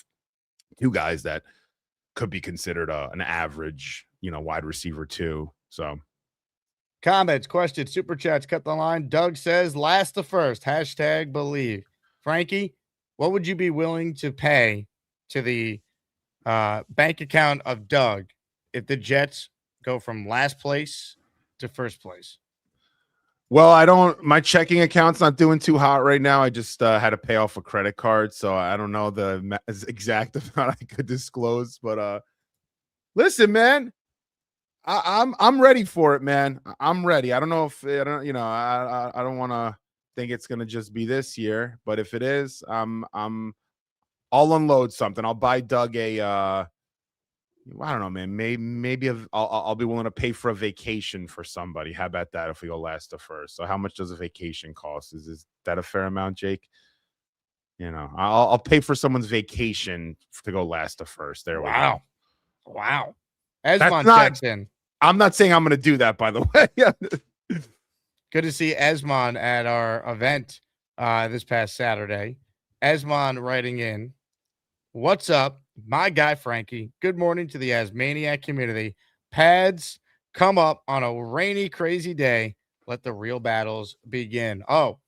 two guys that could be considered an average, wide receiver too. So Comments, questions, super chats, cut the line. Doug says, last to first, #believe. Frankie, what would you be willing to pay to the bank account of Doug if the Jets go from last place to first place? Well, my checking account's not doing too hot right now. I just had to pay off a credit card, so I don't know the exact amount I could disclose. But listen, man, I'm ready for it, man. I'm ready. I don't know if I don't want to think it's gonna just be this year, but if it is, I'll unload something. I'll buy Doug I don't know, man. Maybe I'll be willing to pay for a vacation for somebody. How about that if we go last to first? So how much does a vacation cost? Is that a fair amount, Jake? I'll pay for someone's vacation to go last to first. There we go. Wow. Asman checks in. I'm not saying I'm going to do that, by the way. Good to see Asman at our event this past Saturday. Asman writing in, what's up, my guy Frankie? Good morning to the Asmaniac community. Pads come up on a rainy, crazy day. Let the real battles begin. Oh,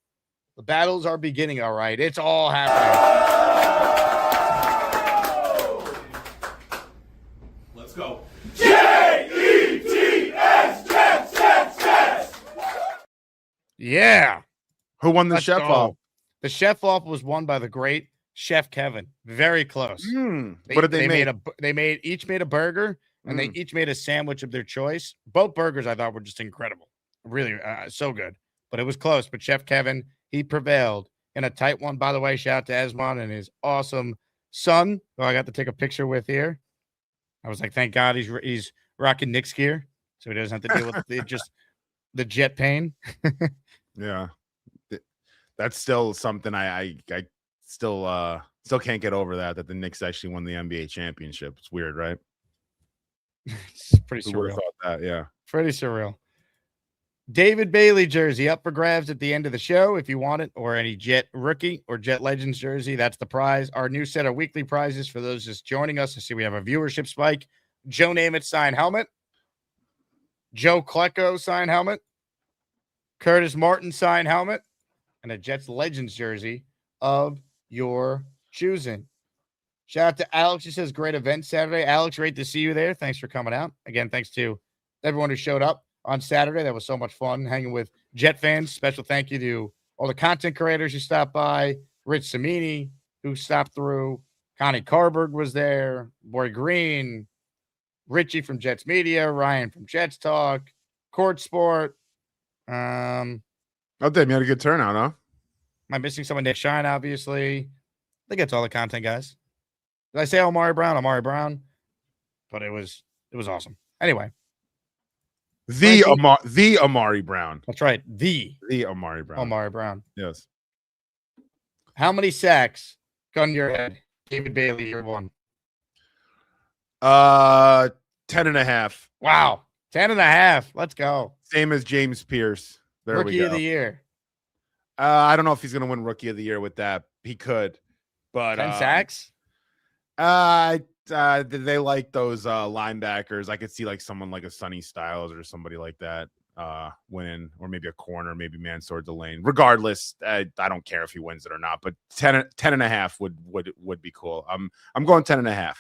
the battles are beginning, all right. It's all happening. Let's go. Yeah. Who won the Let's chef go. off? The chef off was won by the great Chef Kevin. Very close. What did they make? They each made a burger, and they each made a sandwich of their choice. Both burgers I thought were just incredible. Really, so good. But it was close. But Chef Kevin, he prevailed in a tight one. By the way, shout out to Asman and his awesome son, who I got to take a picture with here. I was like, thank God he's rocking Knicks gear, so he doesn't have to deal with the jet pain. Yeah, that's still something I still can't get over that the Knicks actually won the NBA championship. It's weird, right? It's pretty Who would have surreal. thought that? Yeah, Pretty surreal. David Bailey jersey up for grabs at the end of the show if you want it, or any Jet rookie or Jet Legends jersey. That's the prize. Our new set of weekly prizes for those just joining us. I see we have a viewership spike. Joe Namath signed helmet. Joe Klecko signed helmet. Curtis Martin signed helmet. And a Jets Legends jersey of your choosing. Shout out to Alex. He says, great event Saturday. Alex, great to see you there. Thanks for coming out. Again, thanks to everyone who showed up on Saturday. That was so much fun hanging with Jet fans. Special thank you to all the content creators who stopped by. Rich Samini, who stopped through. Connie Carberg was there. Boy Green. Richie from Jets Media. Ryan from Jets Talk. Court Sport. Oh, damn, you had a good turnout, huh? Am I missing someone? Nick Shine, obviously. I think that's all the content, guys. Did I say Amari Brown? Amari Brown. But it was awesome. Anyway. The Amari Brown. That's right. The Amari Brown. Amari Brown. Yes. How many sacks? Gun to your head. David Bailey, year one. 10.5. Wow. 10.5. Let's go. Same as James Pierce. There Rookie we go. of the year. I don't know if he's going to win Rookie of the Year with that. He could, but 10 sacks. They like those linebackers. I could see like someone like a Sonny Styles or somebody like that winning, or maybe a corner, maybe Mansour Delane. Regardless, I don't care if he wins it or not. But 10.5 would be cool. I'm going 10.5.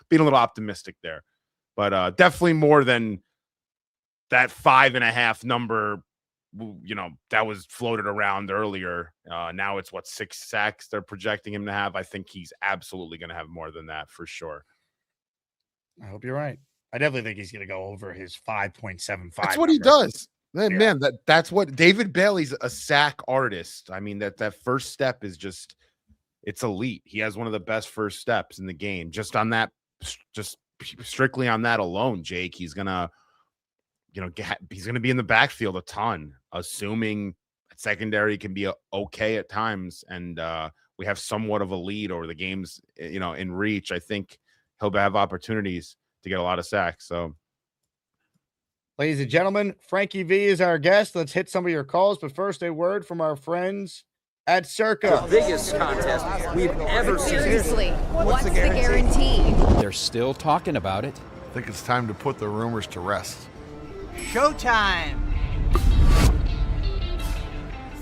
Being a little optimistic there, but definitely more than that 5.5 number. That was floated around earlier. Now it's 6 sacks they're projecting him to have. I think he's absolutely going to have more than that for sure. I hope you're right. I definitely think he's going to go over his 5.75. That's what he does. Man, that's what David Bailey's a sack artist. I mean, that first step is just, it's elite. He has one of the best first steps in the game. Just strictly on that alone, Jake, he's going to be in the backfield a ton, assuming secondary can be okay at times. And we have somewhat of a lead over the games, in reach. I think he'll have opportunities to get a lot of sacks. So Ladies and gentlemen, Frankie V is our guest. Let's hit some of your calls, but first a word from our friends at Circa. Biggest contest we've ever seen. Seriously, what's the guarantee? They're still talking about it. I think it's time to put the rumors to rest. Showtime.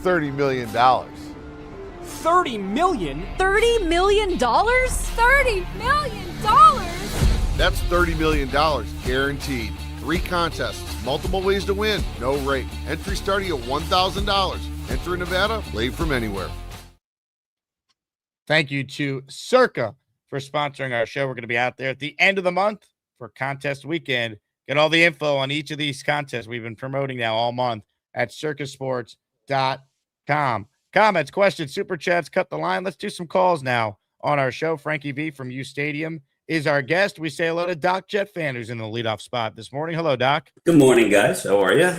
$30 million. $30 million? $30 million? $30 million? That's $30 million guaranteed. 3 contests, multiple ways to win, no rate. Entry starting at $1,000. Enter in Nevada, play from anywhere. Thank you to Circa for sponsoring our show. We're going to be out there at the end of the month for contest weekend. Get all the info on each of these contests we've been promoting now all month at circasports.com. Comments, questions, super chats, cut the line. Let's do some calls now on our show. Frankie V from U Stadium is our guest. We say hello to Doc Jet fan, who's in the leadoff spot this morning. Hello, Doc. Good morning, guys. How are you?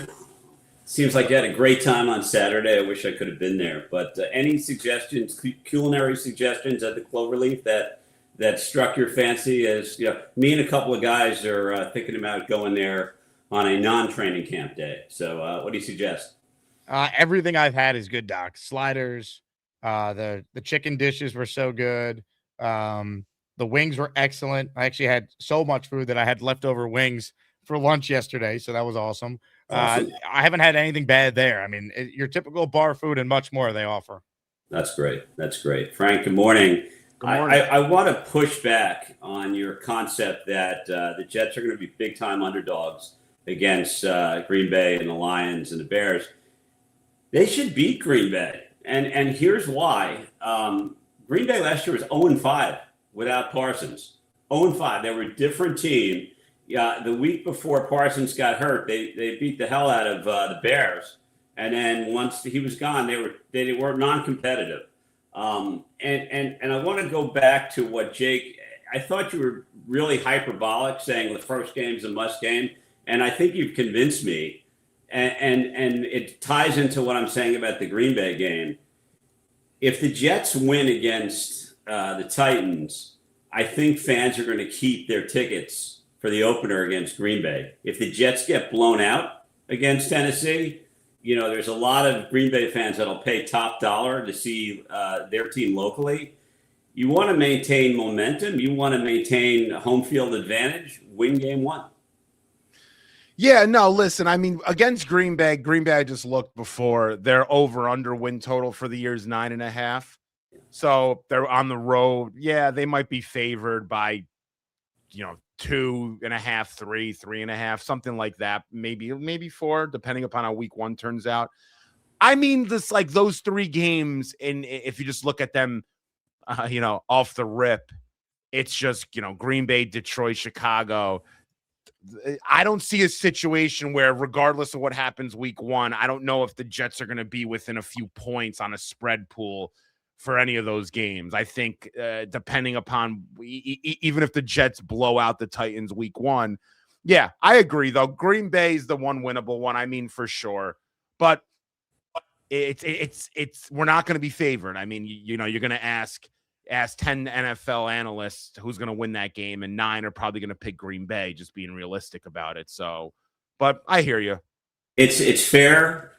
Seems like you had a great time on Saturday. I wish I could have been there. But any suggestions, culinary suggestions at the Cloverleaf that struck your fancy? As me and a couple of guys are thinking about going there on a non-training camp day. So what do you suggest? Everything I've had is good, Doc. Sliders, the chicken dishes were so good. The wings were excellent. I actually had so much food that I had leftover wings for lunch yesterday, so that was awesome. I haven't had anything bad there. I mean, your typical bar food and much more they offer. That's great. That's great. Frank, good morning. Good morning. I want to push back on your concept that the Jets are going to be big-time underdogs against Green Bay and the Lions and the Bears. They should beat Green Bay, and here's why. Green Bay last year was 0-5 without Parsons. 0-5. They were a different team. Yeah, the week before Parsons got hurt, they beat the hell out of the Bears, and then once he was gone, they were non-competitive. And I want to go back to what Jake. I thought you were really hyperbolic, saying the first game's a must game, and I think you've convinced me. And it ties into what I'm saying about the Green Bay game. If the Jets win against the Titans, I think fans are going to keep their tickets for the opener against Green Bay. If the Jets get blown out against Tennessee, there's a lot of Green Bay fans that'll pay top dollar to see their team locally. You want to maintain momentum. You want to maintain home field advantage. Win game 1. Yeah, no, listen, I mean, against Green Bay, I just looked before. Their over-under win total for the year is 9.5. So they're on the road. Yeah, they might be favored by, 2.5, 3.5, something like that. Maybe 4, depending upon how week 1 turns out. I mean, those 3 games, and if you just look at them, off the rip, it's just, Green Bay, Detroit, Chicago. I don't see a situation where, regardless of what happens week 1, I don't know if the Jets are going to be within a few points on a spread pool for any of those games. I think depending upon even if the Jets blow out the Titans week 1. Yeah, I agree, though. Green Bay is the one winnable one. I mean, for sure. But it's we're not going to be favored. I mean, you're going to ask 10 NFL analysts who's going to win that game, and 9 are probably going to pick Green Bay, just being realistic about it. So, but I hear you. It's fair,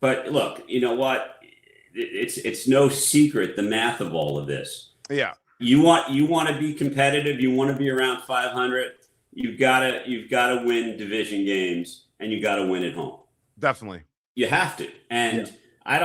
but look, you know what? It's no secret the math of all of this. Yeah. You want to be competitive. You want to be around 500. You've got to win division games, and you got to win at home. Definitely. You have to. And I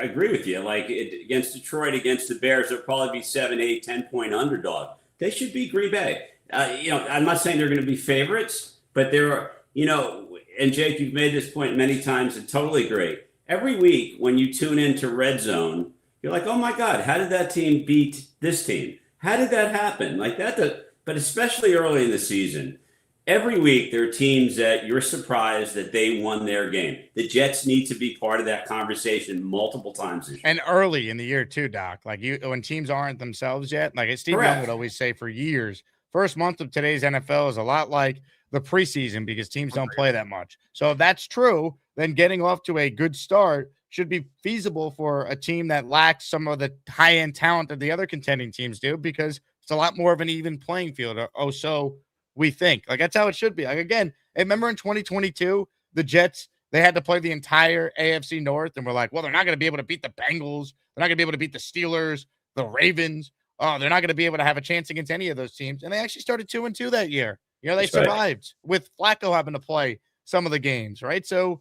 agree with you. Like against Detroit, against the Bears, they'll probably be 7, 8, 10-point underdog. They should beat Green Bay. I'm not saying they're going to be favorites, but there are, and Jake, you've made this point many times and totally agree. Every week when you tune into Red Zone, you're like, oh my God, how did that team beat this team? How did that happen? Like that, but especially early in the season, every week there are teams that you're surprised that they won their game. The Jets need to be part of that conversation multiple times this year. And early in the year too, Doc. Like when teams aren't themselves yet, like Steve Young would always say for years, first month of today's NFL is a lot like the preseason because teams don't play that much. So if that's true, then getting off to a good start should be feasible for a team that lacks some of the high-end talent that the other contending teams do, because it's a lot more of an even playing field. So we think. Like, that's how it should be. Like, again, remember in 2022, the Jets, they had to play the entire AFC North, and we're like, well, they're not going to be able to beat the Bengals. They're not going to be able to beat the Steelers, the Ravens. Oh, they're not going to be able to have a chance against any of those teams. And they actually started 2-2 that year. You know, they survived with Flacco having to play some of the games, right? So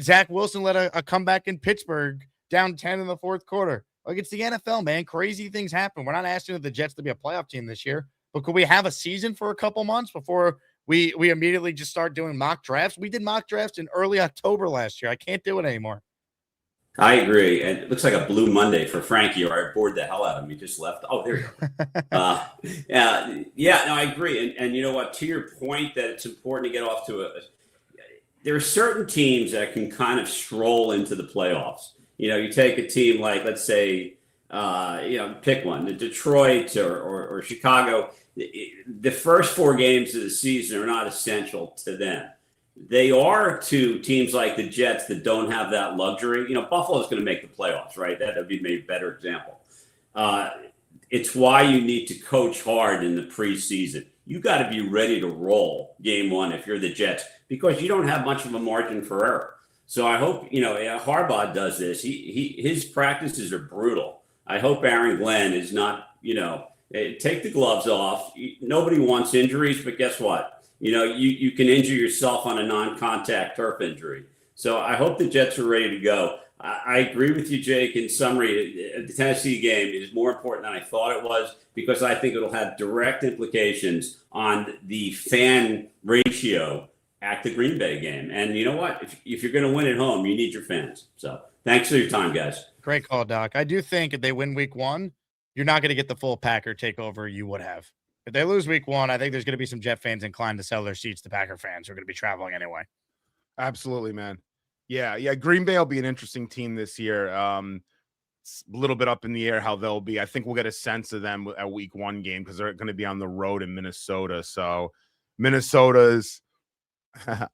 Zach Wilson led a comeback in Pittsburgh down 10 in the fourth quarter. Like, it's the NFL, man. Crazy things happen. We're not asking the Jets to be a playoff team this year, but could we have a season for a couple months before we immediately just start doing mock drafts? We did mock drafts in early October last year. I can't do it anymore. I agree. And it looks like a blue Monday for Frankie, or I bored the hell out of him. He just left. Oh, there you go. No, I agree. And you know what? To your point that it's important to get off to there are certain teams that can kind of stroll into the playoffs. You know, you take a team like, let's say, pick one, the Detroit or Chicago. The first 4 games of the season are not essential to them. They are to teams like the Jets that don't have that luxury. You know, Buffalo's going to make the playoffs, right? That would be maybe a better example. It's why you need to coach hard in the preseason. You got to be ready to roll game 1 if you're the Jets, because you don't have much of a margin for error. So I hope, Harbaugh does this. His practices are brutal. I hope Aaron Glenn is not, take the gloves off. Nobody wants injuries, but guess what? You can injure yourself on a non-contact turf injury. So I hope the Jets are ready to go. I agree with you, Jake. In summary, the Tennessee game is more important than I thought it was, because I think it'll have direct implications on the fan ratio at the Green Bay game. And you know what? If you're going to win at home, you need your fans. So thanks for your time, guys. Great call, Doc. I do think if they win week 1, you're not going to get the full Packer takeover you would have. If they lose week 1, I think there's going to be some Jet fans inclined to sell their seats to Packer fans who are going to be traveling anyway. Absolutely, man. Yeah. Green Bay will be an interesting team this year. It's a little bit up in the air how they'll be. I think we'll get a sense of them at week 1 game because they're going to be on the road in Minnesota. So Minnesota's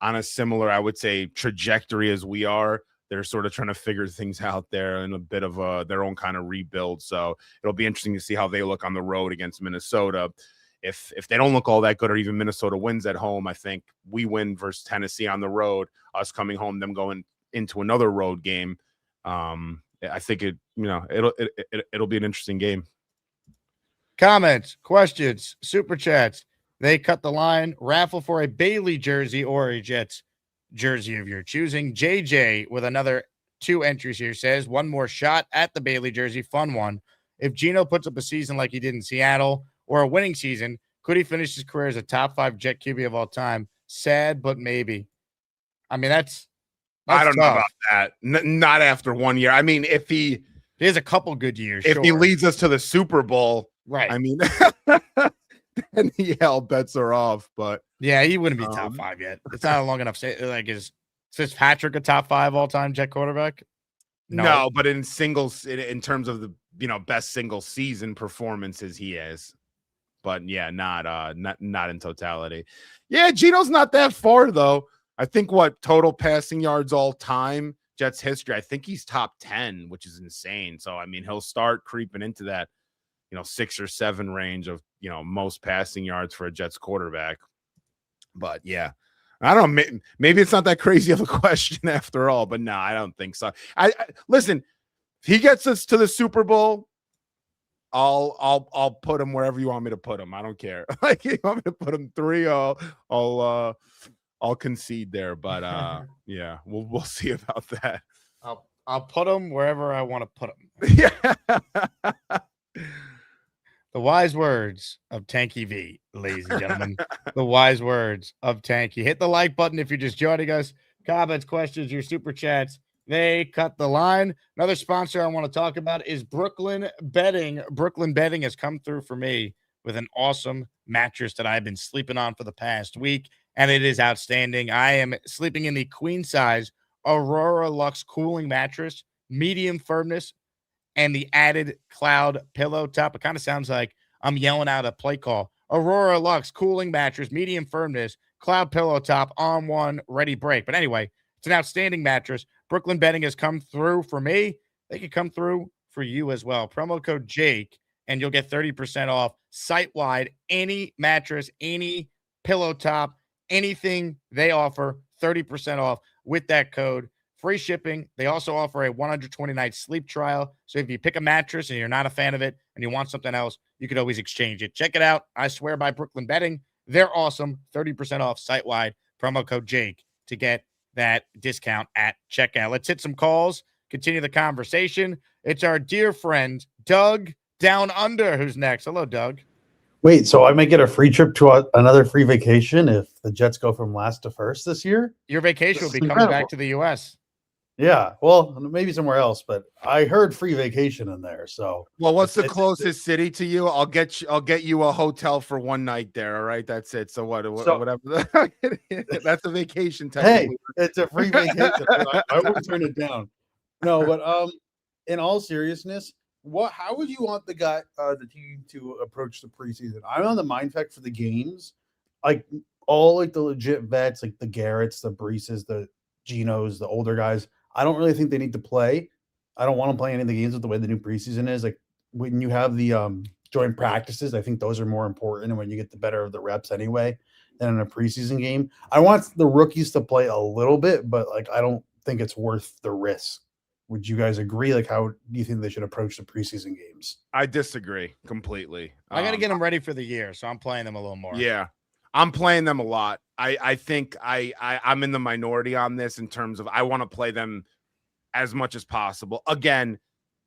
on a similar, I would say, trajectory as we are. They're sort of trying to figure things out there in a bit of their own kind of rebuild. So it'll be interesting to see how they look on the road against Minnesota. If they don't look all that good, or even Minnesota wins at home, I think we win versus Tennessee on the road, us coming home, them going into another road game. I think it'll be an interesting game. Comments, questions, super chats. They cut the line. Raffle for a Bailey jersey or a Jets jersey of your choosing. JJ with another 2 entries here says, 1 more shot at the Bailey jersey. Fun one. If Geno puts up a season like he did in Seattle, or a winning season, could he finish his career as a top 5 Jet QB of all time? Sad, but maybe. I mean, that's I don't know about that. Not after 1 year. I mean, if he has a couple good years, if he leads us to the Super Bowl, right? I mean, then all bets are off. But yeah, he wouldn't be top 5 yet. It's not a long enough. Like, is Fitzpatrick a top 5 all time Jet quarterback? No, but in singles, in terms of the best single season performances, he is. But yeah, not in totality. Yeah, Geno's not that far though. I think total passing yards all time, Jets history, I think he's top 10, which is insane. So I mean, he'll start creeping into that, 6 or 7 range of most passing yards for a Jets quarterback. But yeah, I don't know. Maybe it's not that crazy of a question after all. But no, I don't think so. I listen. If he gets us to the Super Bowl, I'll put him wherever you want me to put him. I don't care. Like, you want me to put him 3, I'll concede there. But yeah, we'll see about that. I'll put him wherever I want to put him. Yeah. The wise words of Tanky V, ladies and gentlemen. The wise words of Tanky. Hit the like button if you're just joining us. Comments, questions, your super chats. They cut the line. Another sponsor I want to talk about is Brooklyn Bedding. Brooklyn Bedding has come through for me with an awesome mattress that I've been sleeping on for the past week, and it is outstanding. I am sleeping in the queen size Aurora Luxe cooling mattress, medium firmness, and the added cloud pillow top. It kind of sounds like I'm yelling out a play call. Aurora Luxe cooling mattress, medium firmness, cloud pillow top, on one, ready break. But anyway, it's an outstanding mattress. Brooklyn Bedding has come through for me. They can come through for you as well. Promo code Jake, and you'll get 30% off site-wide, any mattress, any pillow top, anything they offer, 30% off with that code. Free shipping. They also offer a 120-night sleep trial. So if you pick a mattress and you're not a fan of it and you want something else, you could always exchange it. Check it out. I swear by Brooklyn Betting. They're awesome. 30% off site-wide. Promo code Jake to get that discount at checkout. Let's hit some calls. Continue the conversation. It's our dear friend, Doug Down Under, who's next. Hello, Doug. Wait, so I might get a free trip to another free vacation if the Jets go from last to first this year? Your vacation will be coming back to the U.S. Yeah, well, maybe somewhere else, but I heard free vacation in there. So, well, what's the closest city to you? I'll get you a hotel for one night there. All right, that's it. So whatever. That's a vacation. Hey, it's a free vacation. I won't turn it down. No, but in all seriousness, how would you want the team to approach the preseason? I'm on the mind fact for the games, like all like the legit vets, like the Garretts, the Breeses, the Genos, the older guys. I don't really think they need to play. I don't want to play any of the games with the way the new preseason is. Like when you have the joint practices, I think those are more important, and when you get the better of the reps anyway than in a preseason game. I want the rookies to play a little bit, but like I don't think it's worth the risk. Would you guys agree? Like, how do you think they should approach the preseason games? I disagree completely. I got to get them ready for the year, so I'm playing them a little more. Yeah, I'm playing them a lot. I think I'm in the minority on this in terms of I want to play them as much as possible. Again,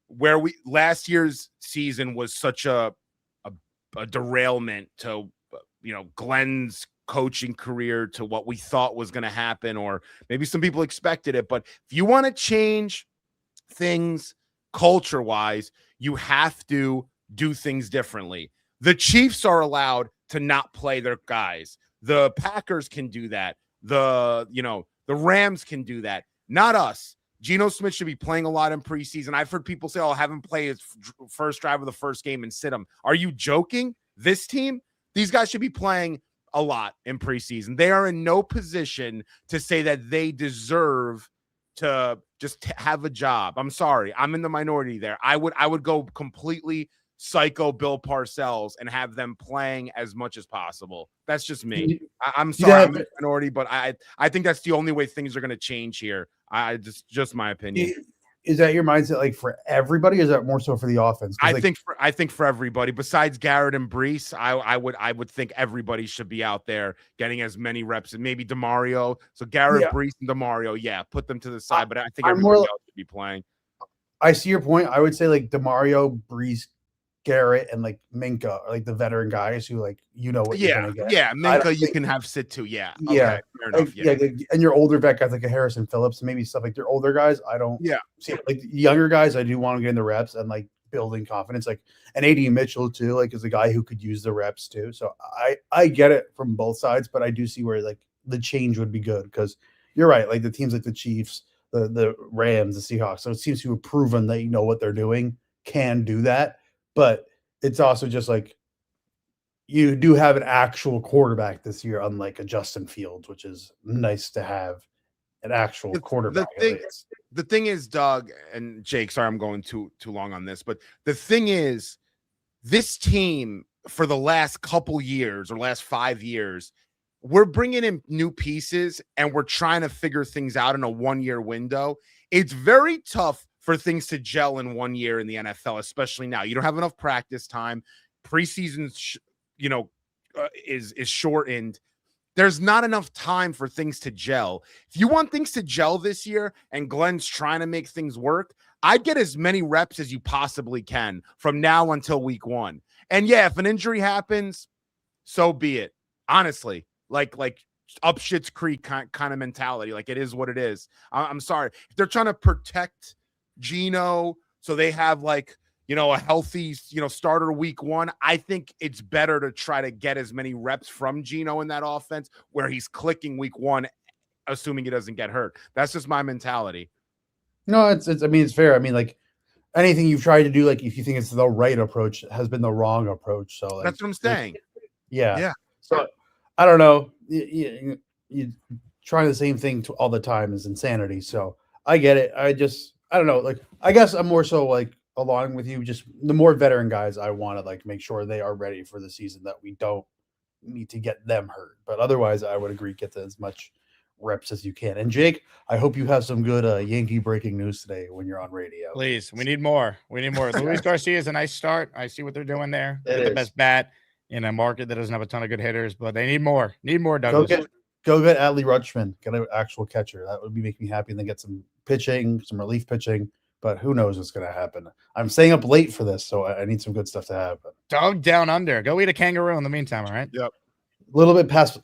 where last year's season was such a derailment to Glenn's coaching career, to what we thought was going to happen, or maybe some people expected it. But if you want to change things culture-wise, you have to do things differently. The Chiefs are allowed to not play their guys. The Packers can do that. The Rams can do that. Not us. Geno Smith should be playing a lot in preseason. I've heard people say, have him play his first drive of the first game and sit him. Are you joking? This team, these guys should be playing a lot in preseason. They are in no position to say that they deserve to just have a job. I'm sorry. I'm in the minority there. I would go completely psycho Bill Parcells and have them playing as much as possible. That's just me. I'm sorry, I'm in the minority, but I think that's the only way things are going to change here. Just my opinion. Is that your mindset, like for everybody, or is that more so for the offense? I think for everybody. Besides Garrett and Brees, I would think everybody should be out there getting as many reps, and maybe DeMario. So Garrett, Brees, and DeMario, put them to the side. But I think everybody else should be playing. I see your point. I would say like DeMario, Brees, Garrett, and like Minka are like the veteran guys who what you're gonna get. Yeah, Minka you can have sit too. Yeah. Okay, fair enough. And your older vet guys like a Harrison Phillips, maybe stuff like your older guys. I don't see like younger guys. I do want to get in the reps and like building confidence. Like and AD Mitchell too, like is a guy who could use the reps too. So I get it from both sides, but I do see where like the change would be good because you're right. Like the teams like the Chiefs, the Rams, the Seahawks. So it seems to have proven that what they're doing, can do that. But it's also just like you do have an actual quarterback this year, unlike a Justin Fields, which is nice to have an actual quarterback. The thing is, Doug and Jake, sorry, I'm going too long on this, but the thing is, this team for the last couple years or last 5 years, we're bringing in new pieces and we're trying to figure things out in a 1-year window. It's very tough for things to gel in 1 year in the NFL, especially now. You don't have enough practice time. Preseason, is shortened. There's not enough time for things to gel. If you want things to gel this year and Glenn's trying to make things work, I'd get as many reps as you possibly can from now until week 1. And if an injury happens, so be it. Honestly, like up Schitt's Creek kind of mentality. Like it is what it is. I'm sorry. If they're trying to protect Geno so they have a healthy starter week 1, I think it's better to try to get as many reps from Geno in that offense where he's clicking week 1, assuming he doesn't get hurt. That's just my mentality. No, it's fair. I mean, like anything you've tried to do, like if you think it's the right approach, has been the wrong approach. So that's what I'm saying. Yeah. So I don't know. You try the same thing all the time is insanity. So I get it. I don't know. Like, I guess I'm more so like along with you. Just the more veteran guys, I want to like make sure they are ready for the season, that we don't need to get them hurt. But otherwise, I would agree, get as much reps as you can. And Jake, I hope you have some good Yankee breaking news today when you're on radio. Please, we need more. We need more. Luis Garcia is a nice start. I see what they're doing there. They're the is. best bat in a market that doesn't have a ton of good hitters, but they need more. Need more, Douglas. Go get Adley Rutschman, get an actual catcher. That would make me happy. And then get some pitching, some relief pitching. But who knows what's going to happen? I'm staying up late for this, so I need some good stuff to happen. Doug down under. Go eat a kangaroo in the meantime, all right? Yep. A little bit past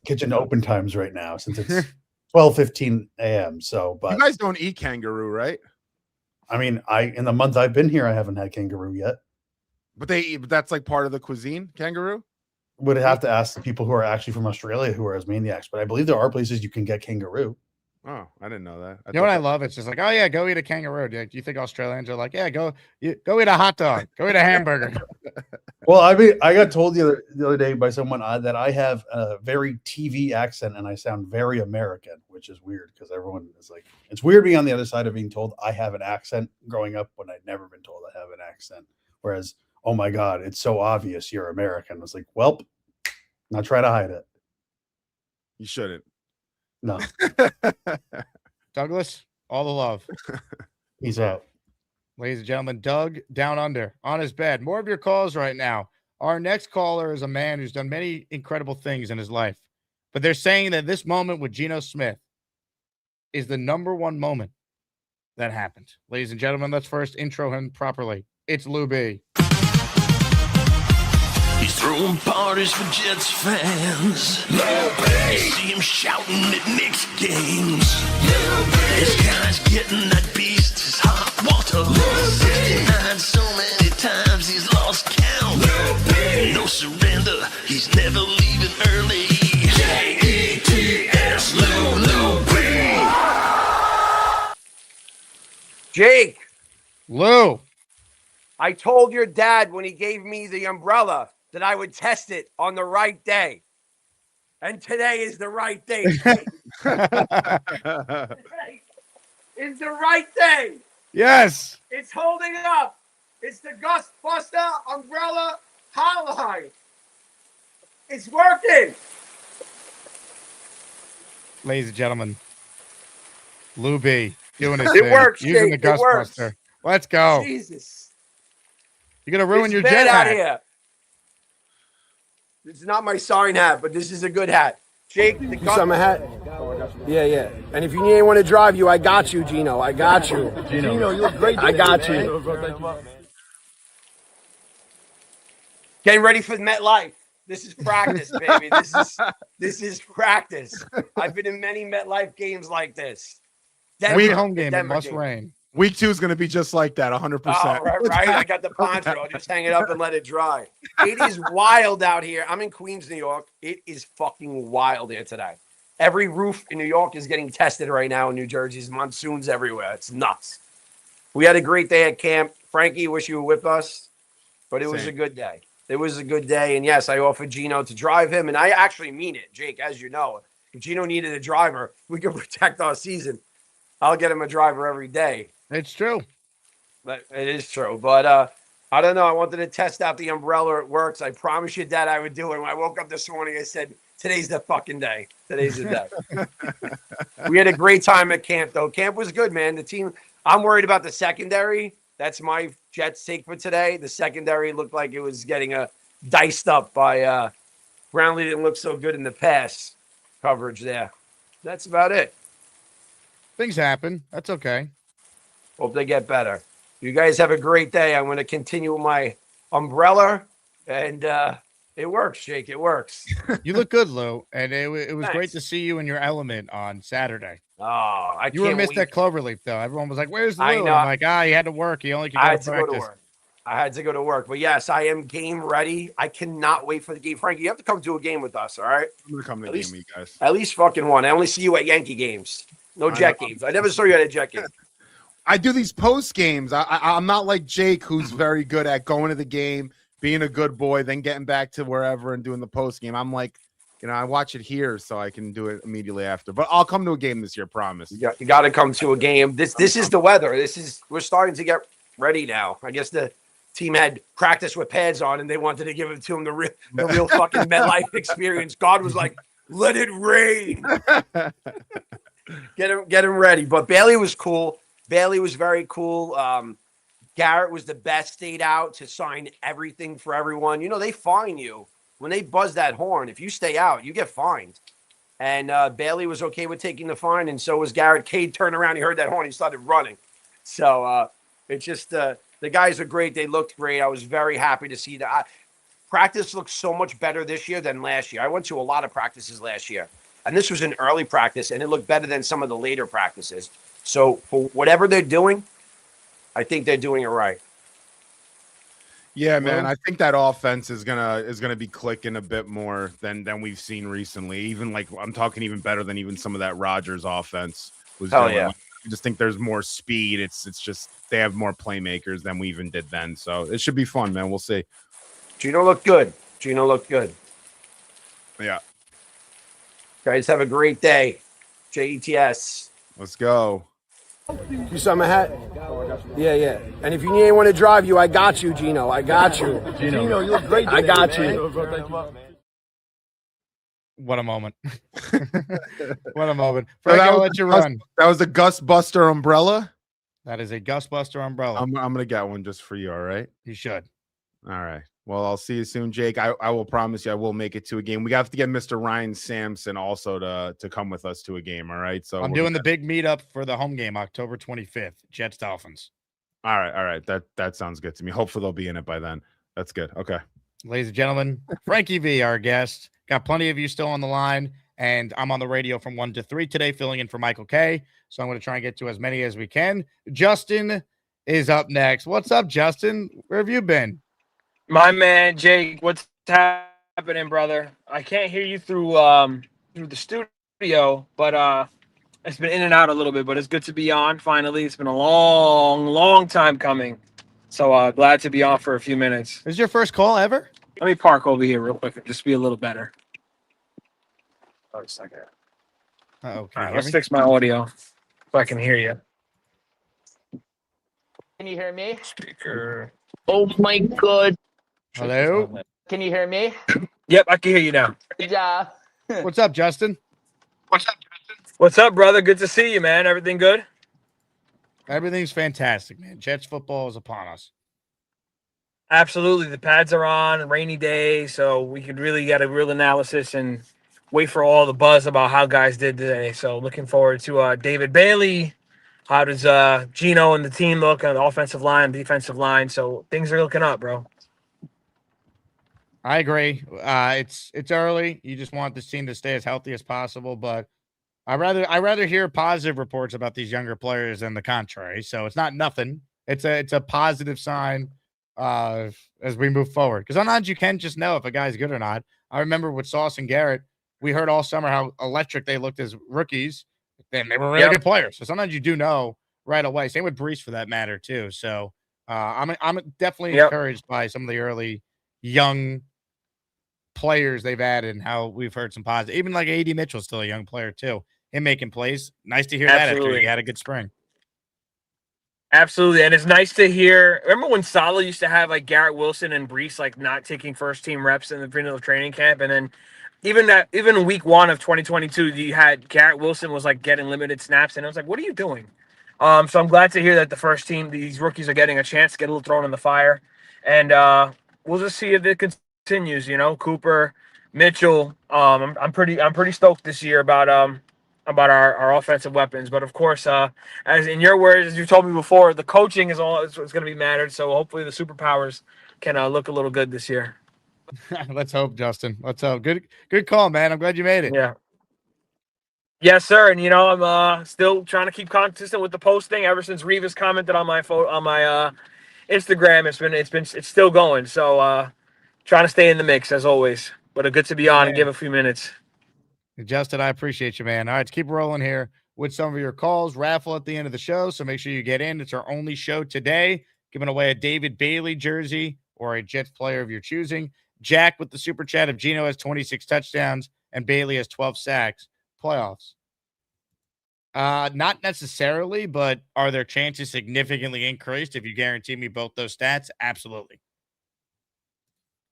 kitchen open times right now since it's 12:15 a.m. So, but you guys don't eat kangaroo, right? I mean, in the month I've been here, I haven't had kangaroo yet. But that's like part of the cuisine, kangaroo? Would have to ask the people who are actually from Australia who are as maniacs, but I believe there are places you can get kangaroo. Oh, I didn't know that. You know what I love? It's just like, oh yeah, go eat a kangaroo. Do you think Australians are like, yeah, go eat a hot dog, go eat a hamburger? Well, I got told the other day by someone that I have a very TV accent and I sound very American, which is weird because everyone is like, it's weird being on the other side of being told I have an accent growing up when I'd never been told I have an accent. Whereas, oh my God, it's so obvious you're American. I was like, well, not try to hide it. You shouldn't. No. Douglas, all the love. He's out. Ladies and gentlemen, Doug down under on his bed. More of your calls right now. Our next caller is a man who's done many incredible things in his life, but they're saying that this moment with Geno Smith is the number one moment that happened. Ladies and gentlemen, let's first intro him properly. It's Lou B. He's throwing parties for Jets fans. You see him shouting at Knicks games. This guy's getting that beast, his hot water. 69 so many times he's lost count. No surrender, he's never leaving early. J-E-T-S, Lou B. Jake. Lou. I told your dad when he gave me the umbrella that I would test it on the right day. And today is the right day. Today is the right day. Yes. It's holding up. It's the GustBuster Umbrella hotline. It's working. Ladies and gentlemen, Lou B doing his It thing, works, using Jake, the it works. GustBuster. Let's go. Jesus. You're going to ruin It's your bad jet out hat. here. This is not my sign hat, but this is a good hat. Jake, the summer hat. Yeah. And if you need anyone to drive you, I got you, Gino. I got you. Gino, you look great. I got you. Getting ready for MetLife. This is practice, baby. This is practice. I've been in many MetLife games like this. Every home game, it must rain. Week 2 is going to be just like that, 100%. Oh, right. I got the poncho. I'll just hang it up and let it dry. It is wild out here. I'm in Queens, New York. It is fucking wild here today. Every roof in New York is getting tested right now in New Jersey's monsoons everywhere. It's nuts. We had a great day at camp. Frankie, wish you were with us, but it was a good day. It was a good day. And yes, I offered Gino to drive him, and I actually mean it, Jake, as you know. If Gino needed a driver, we could protect our season. I'll get him a driver every day. It's true. But it is true. But I don't know. I wanted to test out the umbrella. It works. I promised you that I would do it. When I woke up this morning, I said, today's the fucking day. Today's the day. We had a great time at camp, though. Camp was good, man. The team, I'm worried about the secondary. That's my Jets take for today. The secondary looked like it was getting diced up by Brownlee. Didn't look so good in the pass coverage there. That's about it. Things happen. That's okay. Hope they get better. You guys have a great day. I'm going to continue with my umbrella, and it works, Jake. It works. You look good, Lou, and it was Thanks. great to see you in your element on Saturday. Oh, I You can't were missed wait. that Cloverleaf, though. Everyone was like, "Where's Lou?" I know. I'm like, he had to work. He only could I go had to to go practice. to work. I had to go to work. But yes, I am game ready. I cannot wait for the game. Frankie, you have to come to a game with us, all right? I'm going to come to the game with you guys. At least fucking one. I only see you at Yankee games. No Jet games. I never saw you at a Jet game. I do these post games. I'm not like Jake, who's very good at going to the game, being a good boy, then getting back to wherever and doing the post game. I'm like, I watch it here so I can do it immediately after. But I'll come to a game this year, promise. You got to come to a game. This is the weather. We're starting to get ready now. I guess the team had practice with pads on, and they wanted to give it to him the real fucking MetLife experience. God was like, "Let it rain." Get him ready. But Bailey was cool. Bailey was very cool. Garrett was the best, stayed out to sign everything for everyone. You know, they fine you when they buzz that horn. If you stay out, you get fined. And Bailey was okay with taking the fine, and so was Garrett. Cade turned around, he heard that horn, he started running. So it's just the guys are great. They looked great. I was very happy to see that. Practice looks so much better this year than last year. I went to a lot of practices last year, and this was an early practice, and it looked better than some of the later practices. So for whatever they're doing, I think they're doing it right. Yeah, man. I think that offense is gonna be clicking a bit more than we've seen recently. Even like I'm talking even better than even some of that Rodgers offense was doing. Yeah. I just think there's more speed. It's just they have more playmakers than we even did then. So it should be fun, man. We'll see. Gino looked good. Yeah. Guys, have a great day. JETS. Let's go. You saw my hat? Yeah. And if you need anyone to drive you, I got you, Gino. I got you. Gino, you look great. I got you. What a moment. What a moment. Frank, I'll let you run. That was a GustBuster Umbrella? That is a GustBuster Umbrella. I'm going to get one just for you, all right? You should. All right. Well, I'll see you soon, Jake. I will promise you I will make it to a game. We have to get Mr. Ryan Sampson also to come with us to a game, all right? So I'm doing the big meetup for the home game, October 25th, Jets Dolphins. All right. That sounds good to me. Hopefully they'll be in it by then. That's good. Okay. Ladies and gentlemen, Frankie V, our guest. Got plenty of you still on the line, and I'm on the radio from 1 to 3 today, filling in for Michael K. So I'm going to try and get to as many as we can. Justin is up next. What's up, Justin? Where have you been? My man, Jake, what's happening, brother? I can't hear you through the studio, but it's been in and out a little bit, but it's good to be on finally. It's been a long time coming. So glad to be on for a few minutes. Is this your first call ever? Let me park over here real quick and just be a little better. Hold a second. Uh-oh. All right, let's fix my audio so I can hear you. Can you hear me? Speaker. Oh my God. Hello? Can you hear me? Yep, I can hear you now. Good job. What's up, Justin? What's up, brother? Good to see you, man. Everything good? Everything's fantastic, man. Jets football is upon us. Absolutely. The pads are on, a rainy day, so we could really get a real analysis and wait for all the buzz about how guys did today. So looking forward to David Bailey. How does Gino and the team look on the offensive line, defensive line? So things are looking up, bro. I agree. It's early. You just want this team to stay as healthy as possible, but I rather hear positive reports about these younger players than the contrary. So it's not nothing. It's a positive sign as we move forward. Because sometimes you can just know if a guy's good or not. I remember with Sauce and Garrett, we heard all summer how electric they looked as rookies, and they were really good players. So sometimes you do know right away. Same with Brees for that matter too. So I'm definitely encouraged by some of the early young players they've added and how we've heard some positive. Even like A.D. Mitchell's still a young player too. Him making plays. Nice to hear that after he had a good spring. Absolutely. And it's nice to hear. Remember when Saleh used to have like Garrett Wilson and Brees like not taking first team reps in the beginning of training camp? And then even week 1 of 2022, you had Garrett Wilson was like getting limited snaps. And I was like, what are you doing? So I'm glad to hear that the first team, these rookies are getting a chance to get a little thrown in the fire. And we'll just see if it continues, Cooper, Mitchell. I'm pretty stoked this year about our offensive weapons. But of course, as in your words, as you told me before, the coaching is what's going to be mattered. So hopefully the superpowers can look a little good this year. Let's hope, Justin. Let's hope. Good call, man. I'm glad you made it. Yeah. Yes, sir. And I'm still trying to keep consistent with the posting ever since Revis commented on my Instagram. It's still going. So trying to stay in the mix as always. But good to be on and give a few minutes. Justin, I appreciate you, man. All right, let's keep rolling here with some of your calls. Raffle at the end of the show, so make sure you get in. It's our only show today, giving away a David Bailey jersey or a Jets player of your choosing. Jack with the super chat of Gino has 26 touchdowns and Bailey has 12 sacks. Playoffs. Not necessarily, but are their chances significantly increased if you guarantee me both those stats? Absolutely.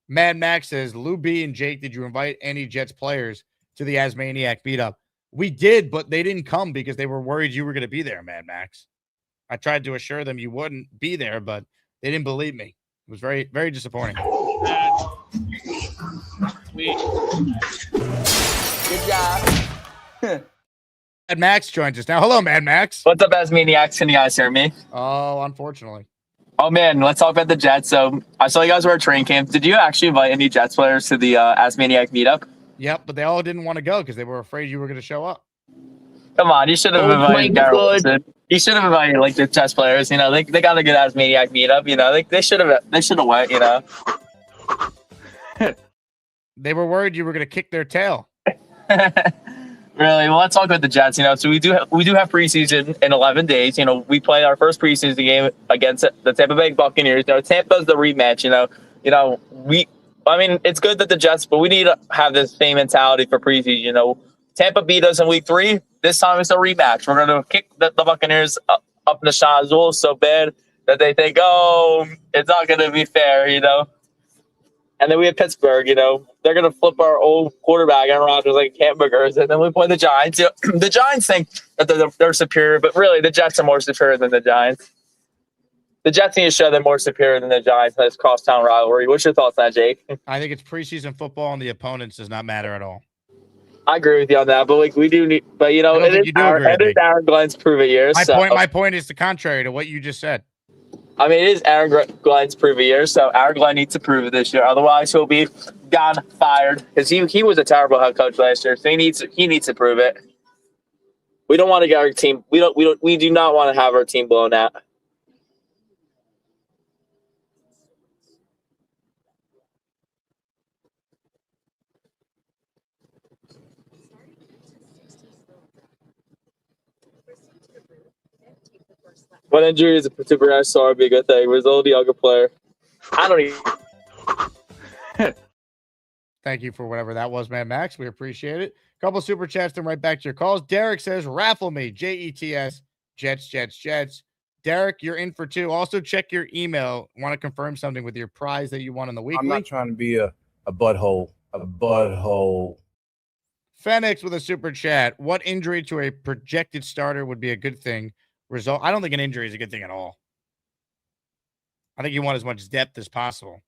Mad Max says, Lou B and Jake, did you invite any Jets players to the Asmaniac meetup? We did, but they didn't come because they were worried you were going to be there, Mad Max. I tried to assure them you wouldn't be there, but they didn't believe me. It was very, very disappointing. Good job. Mad Max joins us now. Hello, Mad Max. What's up, Asmaniacs? Can you guys hear me? Oh, unfortunately. Oh, man, let's talk about the Jets. So I saw you guys were at training camp. Did you actually invite any Jets players to the Asmaniac meetup? Yep, but they all didn't want to go because they were afraid you were going to show up. Come on, you should have invited Garrett Wilson. You should have invited like the Jets players. You know, they got a good Asmaniac meetup. You know, they should have went. You know, they were worried you were going to kick their tail. Really? Well, let's talk about the Jets. You know, so we do have preseason in 11 days. You know, we play our first preseason game against the Tampa Bay Buccaneers. You know, Tampa's the rematch. I mean, it's good that the Jets, but we need to have this same mentality for preseason. You know, Tampa beat us in week 3. This time it's a rematch. We're going to kick the Buccaneers up in the Shazul so bad that they think, oh, it's not going to be fair, you know. And then we have Pittsburgh, you know. They're going to flip our old quarterback, Aaron Rodgers, like hamburgers. And then we play the Giants. You know, the Giants think that they're superior, but really the Jets are more superior than the Giants. The Jets need to show they're more superior than the Giants in this crosstown rivalry. What's your thoughts on that, Jake? I think it's preseason football, and the opponents does not matter at all. I agree with you on that, but like we do need, but you know, it is Aaron Glenn's prove it year. My point is the contrary to what you just said. I mean, it is Aaron Glenn's prove it year, so Aaron Glenn needs to prove it this year. Otherwise, he'll be fired because he was a terrible head coach last year. So he needs to prove it. We don't want to get our team. We do not want to have our team blown out. What injury is a particular star would be a good thing? Result, the younger player. I don't even. Thank you for whatever that was, Mad Max. We appreciate it. Couple super chats, then right back to your calls. Derek says, raffle me, Jets, Jets. Derek, you're in for 2. Also, check your email. Want to confirm something with your prize that you won in the weekly? I'm not trying to be a butthole. Phoenix with a super chat. What injury to a projected starter would be a good thing? I don't think an injury is a good thing at all. I think you want as much depth as possible.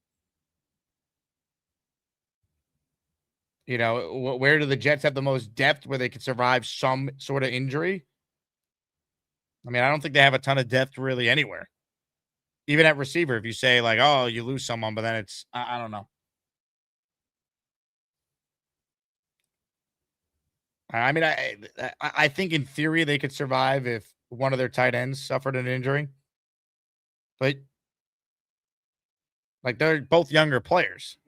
You know, where do the Jets have the most depth where they could survive some sort of injury? I mean, I don't think they have a ton of depth really anywhere. Even at receiver, if you say like, oh, you lose someone, but then it's, I don't know. I mean, I think in theory they could survive if one of their tight ends suffered an injury. But like they're both younger players.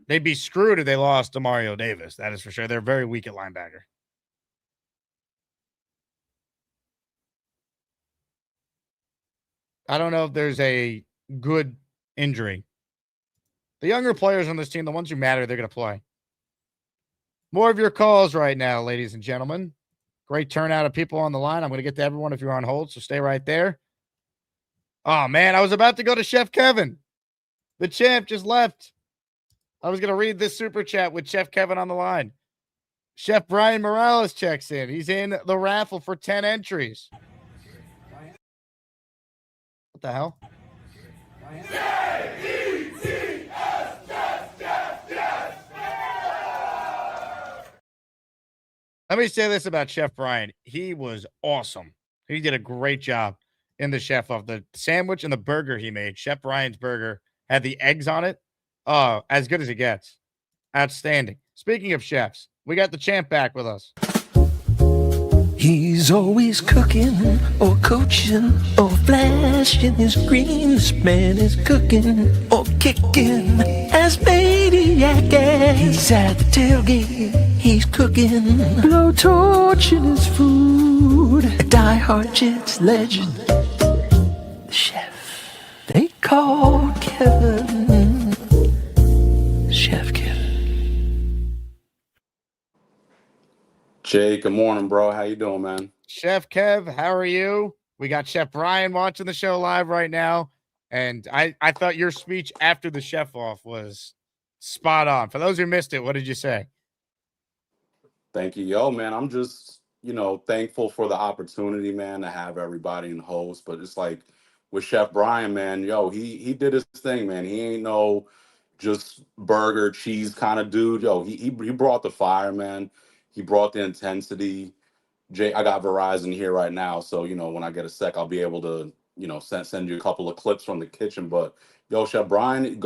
They'd be screwed if they lost to Mario Davis. That is for sure. They're very weak at linebacker. I don't know if there's a good injury. The younger players on this team, the ones who matter, they're going to play. More of your calls right now, ladies and gentlemen. Great turnout of people on the line. I'm going to get to everyone if you're on hold, so stay right there. Oh, man, I was about to go to Chef Kevin. The champ just left. I was going to read this super chat with Chef Kevin on the line. Chef Brian Morales checks in. He's in the raffle for 10 entries. What the hell? Let me say this about Chef Brian. He was awesome. He did a great job in the chef of the sandwich and the burger he made. Chef Brian's burger had the eggs on it. Oh, as good as it gets. Outstanding. Speaking of chefs, we got the champ back with us. He's always cooking or coaching or flashing his green. This man is cooking or kicking as maniac. He's at the tailgate. He's cooking, blow torching his food. A diehard Jets legend, the chef they call Kevin. Chef Kevin. Jake, good morning, bro. How you doing, man? Chef Kev, how are you? We got Chef Brian watching the show live right now. And I thought your speech after the chef off was spot on. For those who missed it, what did you say? Thank you. Yo, man, I'm just, thankful for the opportunity, man, to have everybody and host. But it's like with Chef Brian, man, yo, he did his thing, man. He ain't no just burger, cheese kind of dude. Yo, he brought the fire, man. He brought the intensity. Jay, I got Verizon here right now, so when I get a sec, I'll be able to send you a couple of clips from the kitchen. But yo, Chef Brian,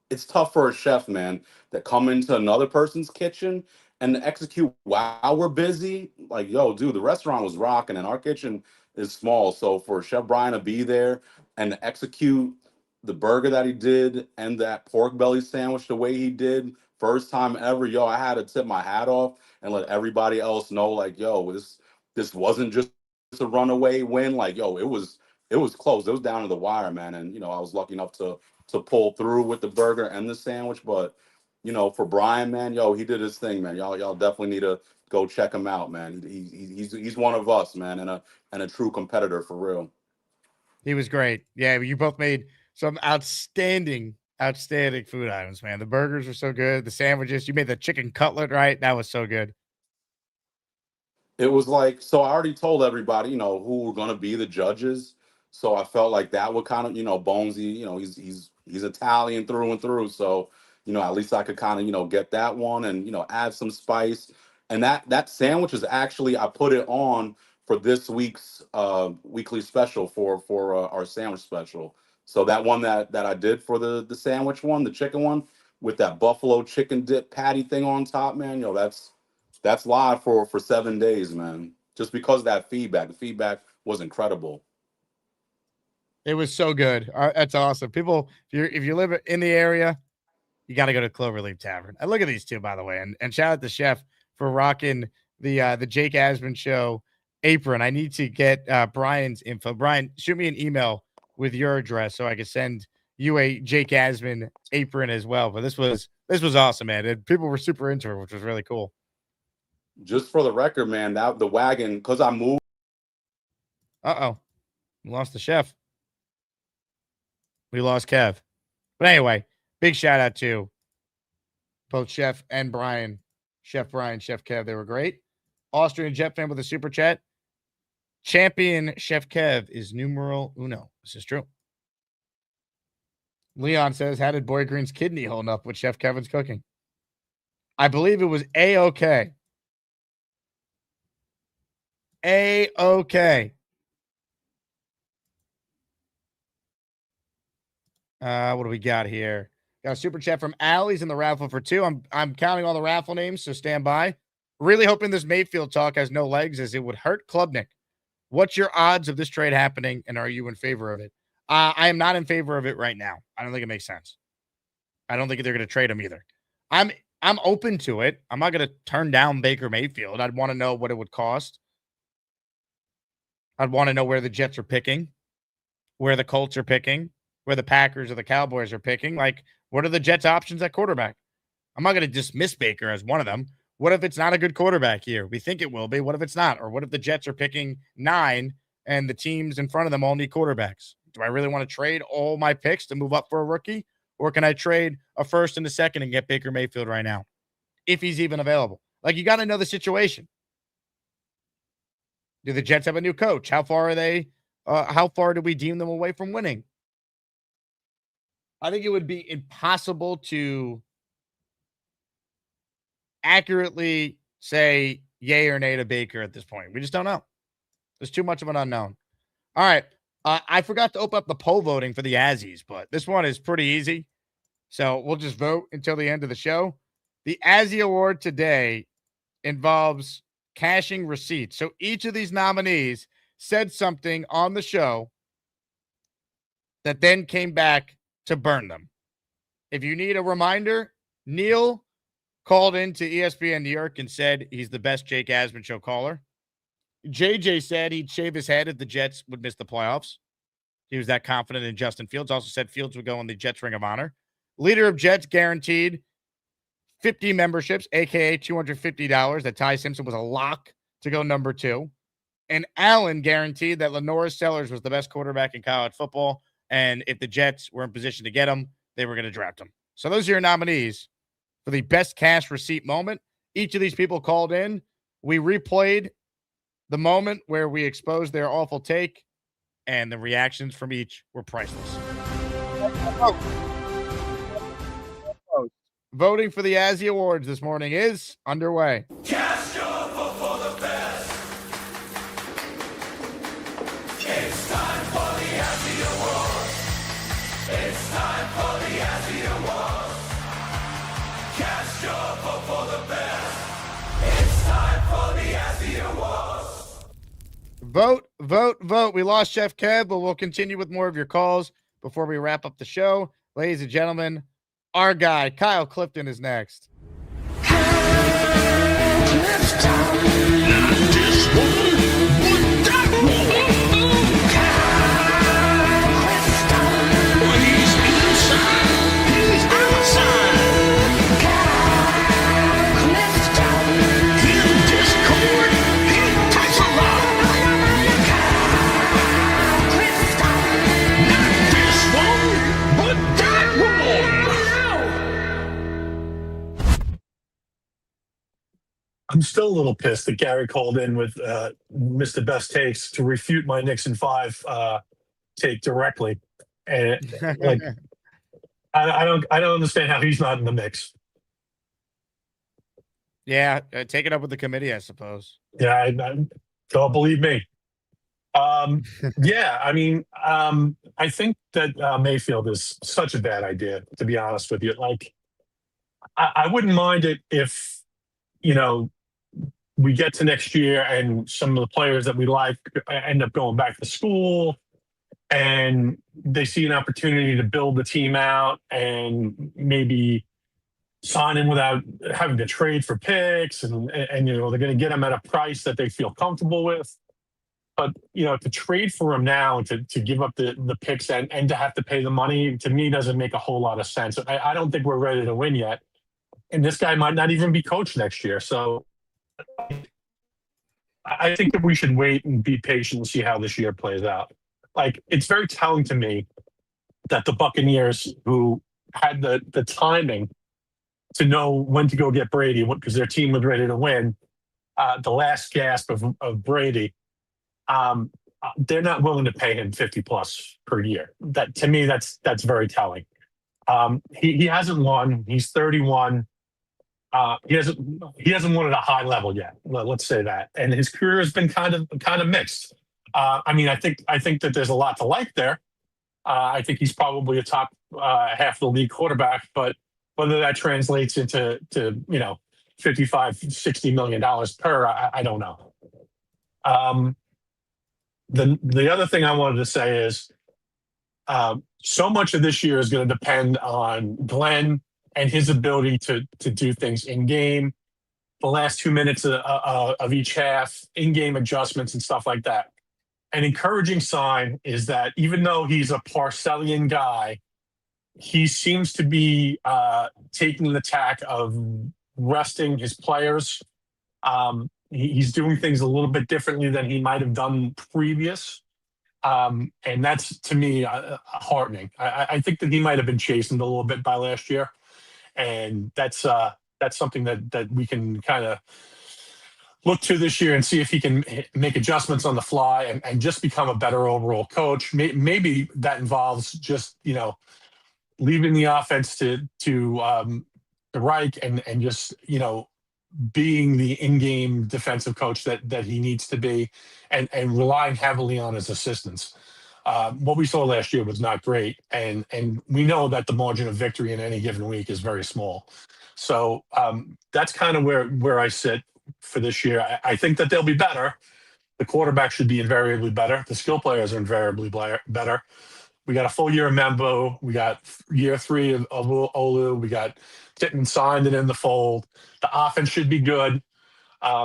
it's tough for a chef, man, that come into another person's kitchen and to execute while we're busy. Like, yo, dude, the restaurant was rocking, and our kitchen is small. So for Chef Brian to be there and to execute the burger that he did and that pork belly sandwich the way he did, first time ever, yo, I had to tip my hat off and let everybody else know, like, yo, this wasn't just a runaway win. Like, yo, it was close. It was down to the wire, man. And I was lucky enough to pull through with the burger and the sandwich. But for Brian, man, yo, he did his thing, man. Y'all definitely need to go check him out, man. He's one of us, man, and a true competitor for real. He was great. Yeah, you both made some outstanding food items, man. The burgers were so good. The sandwiches, you made the chicken cutlet, right? That was so good. It was like, so I already told everybody, who were going to be the judges. So I felt like that would kind of, Bonesy, he's Italian through and through. So, at least I could kind of, get that one and, add some spice. And that sandwich is actually, I put it on for this week's weekly special for our sandwich special. So that one that I did for the sandwich one, the chicken one, with that buffalo chicken dip patty thing on top, man, that's live for 7 days, man. Just because of that feedback. The feedback was incredible. It was so good. That's awesome. People, if you live in the area, you got to go to Cloverleaf Tavern. And look at these two, by the way. And shout out to Chef for rocking the Jake Asman Show apron. I need to get Brian's info. Brian, shoot me an email with your address so I can send you a Jake Asman apron as well. But this was awesome, man. And people were super into it, which was really cool. Just for the record, man, that the wagon, because I moved. We lost the chef. We lost Kev. But anyway, big shout out to both Chef and Brian. Chef Brian, Chef Kev, they were great. Austrian Jet fan with a super chat. Champion Chef Kev is numero uno. This is true. Leon says, how did Boy Green's kidney hold up with Chef Kevin's cooking? I believe it was A-OK. A-OK. What do we got here? Got a super chat from Allie's in the raffle for 2. I'm counting all the raffle names, so stand by. Really hoping this Mayfield talk has no legs, as it would hurt Klubnik. What's your odds of this trade happening, and are you in favor of it? I am not in favor of it right now. I don't think it makes sense. I don't think they're going to trade him either. I'm open to it. I'm not going to turn down Baker Mayfield. I'd want to know what it would cost. I'd want to know where the Jets are picking, where the Colts are picking, where the Packers or the Cowboys are picking. Like, what are the Jets' options at quarterback? I'm not going to dismiss Baker as one of them. What if it's not a good quarterback here? We think it will be. What if it's not? Or what if the Jets are picking 9 and the teams in front of them all need quarterbacks? Do I really want to trade all my picks to move up for a rookie? Or can I trade a first and a second and get Baker Mayfield right now, if he's even available? Like, you got to know the situation. Do the Jets have a new coach? How far are they? How far do we deem them away from winning? I think it would be impossible to accurately say yay or nay to Baker at this point. We just don't know. There's too much of an unknown. All right. I forgot to open up the poll voting for the Azzies, but this one is pretty easy. So we'll just vote until the end of the show. The Azzie Award today involves cashing receipts. So each of these nominees said something on the show that then came back to burn them. If you need a reminder, Neil called into ESPN New York and said he's the best Jake Asman Show caller. JJ said he'd shave his head if the Jets would miss the playoffs. He was that confident in Justin Fields. Also said Fields would go on the Jets Ring of Honor. Leader of Jets guaranteed 50 memberships, aka $250, that Ty Simpson was a lock to go number 2. And Allen guaranteed that Lenora Sellers was the best quarterback in college football. And if the Jets were in position to get him, they were going to draft him. So those are your nominees for the best cash receipt moment. Each of these people called in. We replayed the moment where we exposed their awful take, and the reactions from each were priceless. Voting for the Azzy Awards this morning is underway. Cast your vote for the best. It's time for the Azzy Awards. It's time for the Azzy Awards. Cast your vote for the best. It's time for the Azzy Awards. Vote, vote, vote. We lost Chef Kev, but we'll continue with more of your calls before we wrap up the show. Ladies and gentlemen, our guy, Kyle Clifton, is next. I'm still a little pissed that Gary called in with Mr. Best Takes to refute my Nixon 5 take directly, and like I don't understand how he's not in the mix. Yeah, take it up with the committee, I suppose. Yeah, I don't believe me. Yeah, I mean, I think that Mayfield is such a bad idea, to be honest with you. Like, I wouldn't mind it if, you know, we get to next year and some of the players that we like end up going back to school and they see an opportunity to build the team out and maybe sign in without having to trade for picks and you know, they're going to get them at a price that they feel comfortable with. But, you know, to trade for him now and to give up the picks and to have to pay the money, to me, doesn't make a whole lot of sense. I don't think we're ready to win yet. And this guy might not even be coached next year. So I think that we should wait and be patient and see how this year plays out. Like, it's very telling to me that the Buccaneers, who had the timing to know when to go get Brady because their team was ready to win, the last gasp of Brady, they're not willing to pay him 50 plus per year. That, to me, that's very telling. He hasn't won. He's 31. He hasn't won at a high level yet. Let's say that. And his career has been kind of mixed. I mean, I think that there's a lot to like there. I think he's probably a top half the league quarterback, but whether that translates into you know, $55-60 million per, I don't know. The other thing I wanted to say is so much of this year is going to depend on Glenn and his ability to do things in game, the last 2 minutes of each half, in-game adjustments and stuff like that. An encouraging sign is that even though he's a Parcellian guy, he seems to be taking the tack of resting his players. He's doing things a little bit differently than he might have done previous. And that's, to me, heartening. I think that he might have been chastened a little bit by last year. And that's something that we can kind of look to this year and see if he can make adjustments on the fly and just become a better overall coach. Maybe that involves just, you know, leaving the offense to Reich and just, you know, being the in-game defensive coach that he needs to be and relying heavily on his assistants. What we saw last year was not great. And we know that the margin of victory in any given week is very small. So that's kind of where I sit for this year. I think that they'll be better. The quarterback should be invariably better. The skill players are invariably better. We got a full year of Membo. We got year 3 of Olu. We got Titman signed and in the fold. The offense should be good.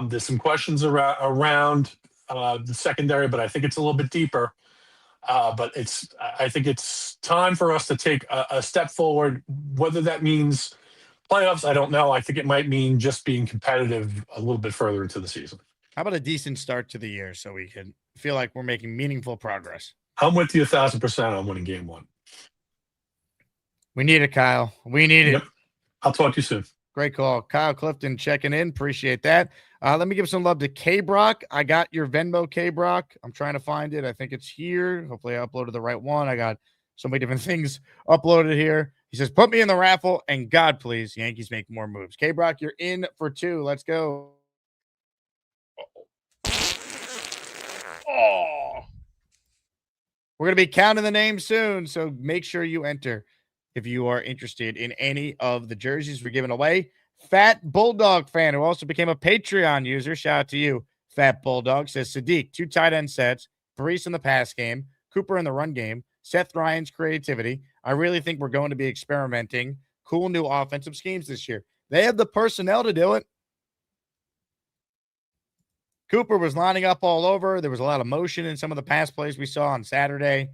There's some questions around the secondary, but I think it's a little bit deeper. But I think it's time for us to take a step forward, whether that means Playoffs, I don't know. I think it might mean just being competitive a little bit further into the season. How about a decent start to the year so we can feel like we're making meaningful progress? I'm with you 1,000% on winning game one. We need it, Kyle. We need it. I'll talk to you soon. Great call. Kyle Clifton checking in. Appreciate that. Let me give some love to K-Brock. I got your Venmo, K-Brock. I'm trying to find it. I think it's here. Hopefully I uploaded the right one. I got so many different things uploaded here. He says, put me in the raffle, and God, please, Yankees make more moves. K-Brock, you're in for 2. Let's go. Oh. We're going to be counting the names soon, so make sure you enter if you are interested in any of the jerseys we're giving away. Fat Bulldog fan who also became a Patreon user. Shout out to you, Fat Bulldog. Says Sadiq, 2 tight end sets, Parise in the pass game, Cooper in the run game, Seth Ryan's creativity. I really think we're going to be experimenting cool new offensive schemes this year. They have the personnel to do it. Cooper was lining up all over. There was a lot of motion in some of the pass plays we saw on Saturday.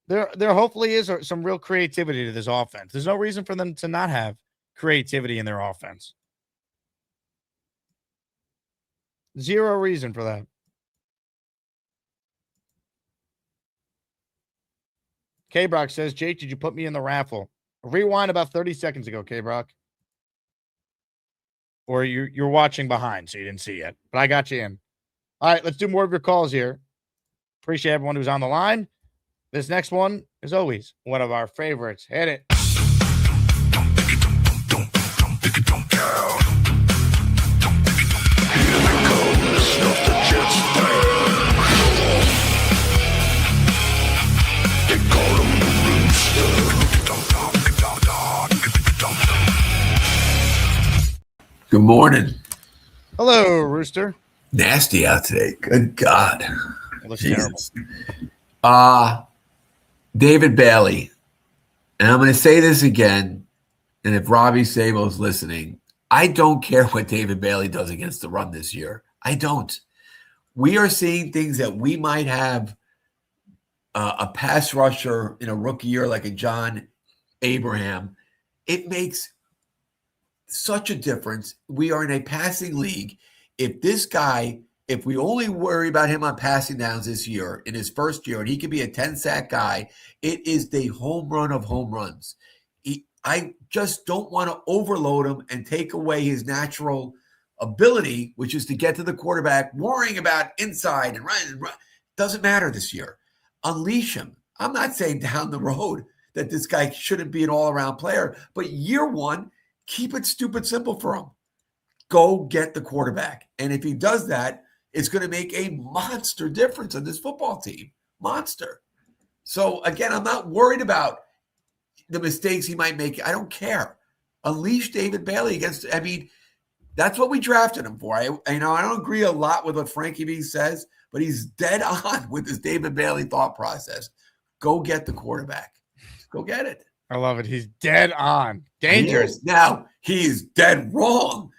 There hopefully is some real creativity to this offense. There's no reason for them to not have creativity in their offense. Zero reason for that. K-Brock says, Jake, did you put me in the raffle? Rewind about 30 seconds ago, K-Brock. Or you're watching behind, so you didn't see yet. But I got you in. All right, let's do more of your calls here. Appreciate everyone who's on the line. This next one is always one of our favorites. Hit it. Good morning. Hello, Rooster. Nasty out today. Good God. It looks terrible. David Bailey. And I'm going to say this again. And if Robbie Sable's listening, I don't care what David Bailey does against the run this year. I don't. We are seeing things that we might have a pass rusher in a rookie year like a John Abraham. It makes such a difference. We are in a passing league. If this guy, if we only worry about him on passing downs this year, in his first year, and he could be a 10-sack guy, it is the home run of home runs. I just don't want to overload him and take away his natural ability, which is to get to the quarterback, worrying about inside and running. Doesn't matter this year. Unleash him. I'm not saying down the road that this guy shouldn't be an all-around player, but year one, keep it stupid simple for him. Go get the quarterback. And if he does that, it's going to make a monster difference on this football team. Monster. So, again, I'm not worried about the mistakes he might make. I don't care. Unleash David Bailey against, I mean, that's what we drafted him for. I don't agree a lot with what Frankie Vitz says, but he's dead on with his David Bailey thought process. Go get the quarterback. Go get it. I love it. He's dead on. Dangerous. Now, he is dead wrong.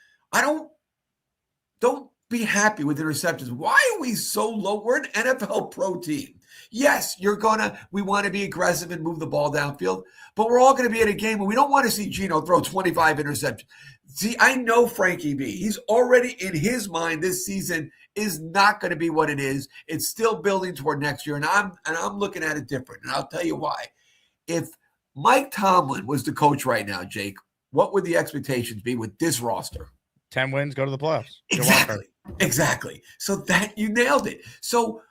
Don't be happy with interceptions. Why are we so low? We're an NFL pro team. Yes, we want to be aggressive and move the ball downfield, but we're all going to be in a game where we don't want to see Geno throw 25 interceptions. See, I know Frankie B. He's already in his mind this season is not going to be what it is. It's still building toward next year, and I'm looking at it different, and I'll tell you why. If Mike Tomlin was the coach right now, Jake, what would the expectations be with this roster? 10 wins, go to the playoffs. Exactly. So that you nailed it. So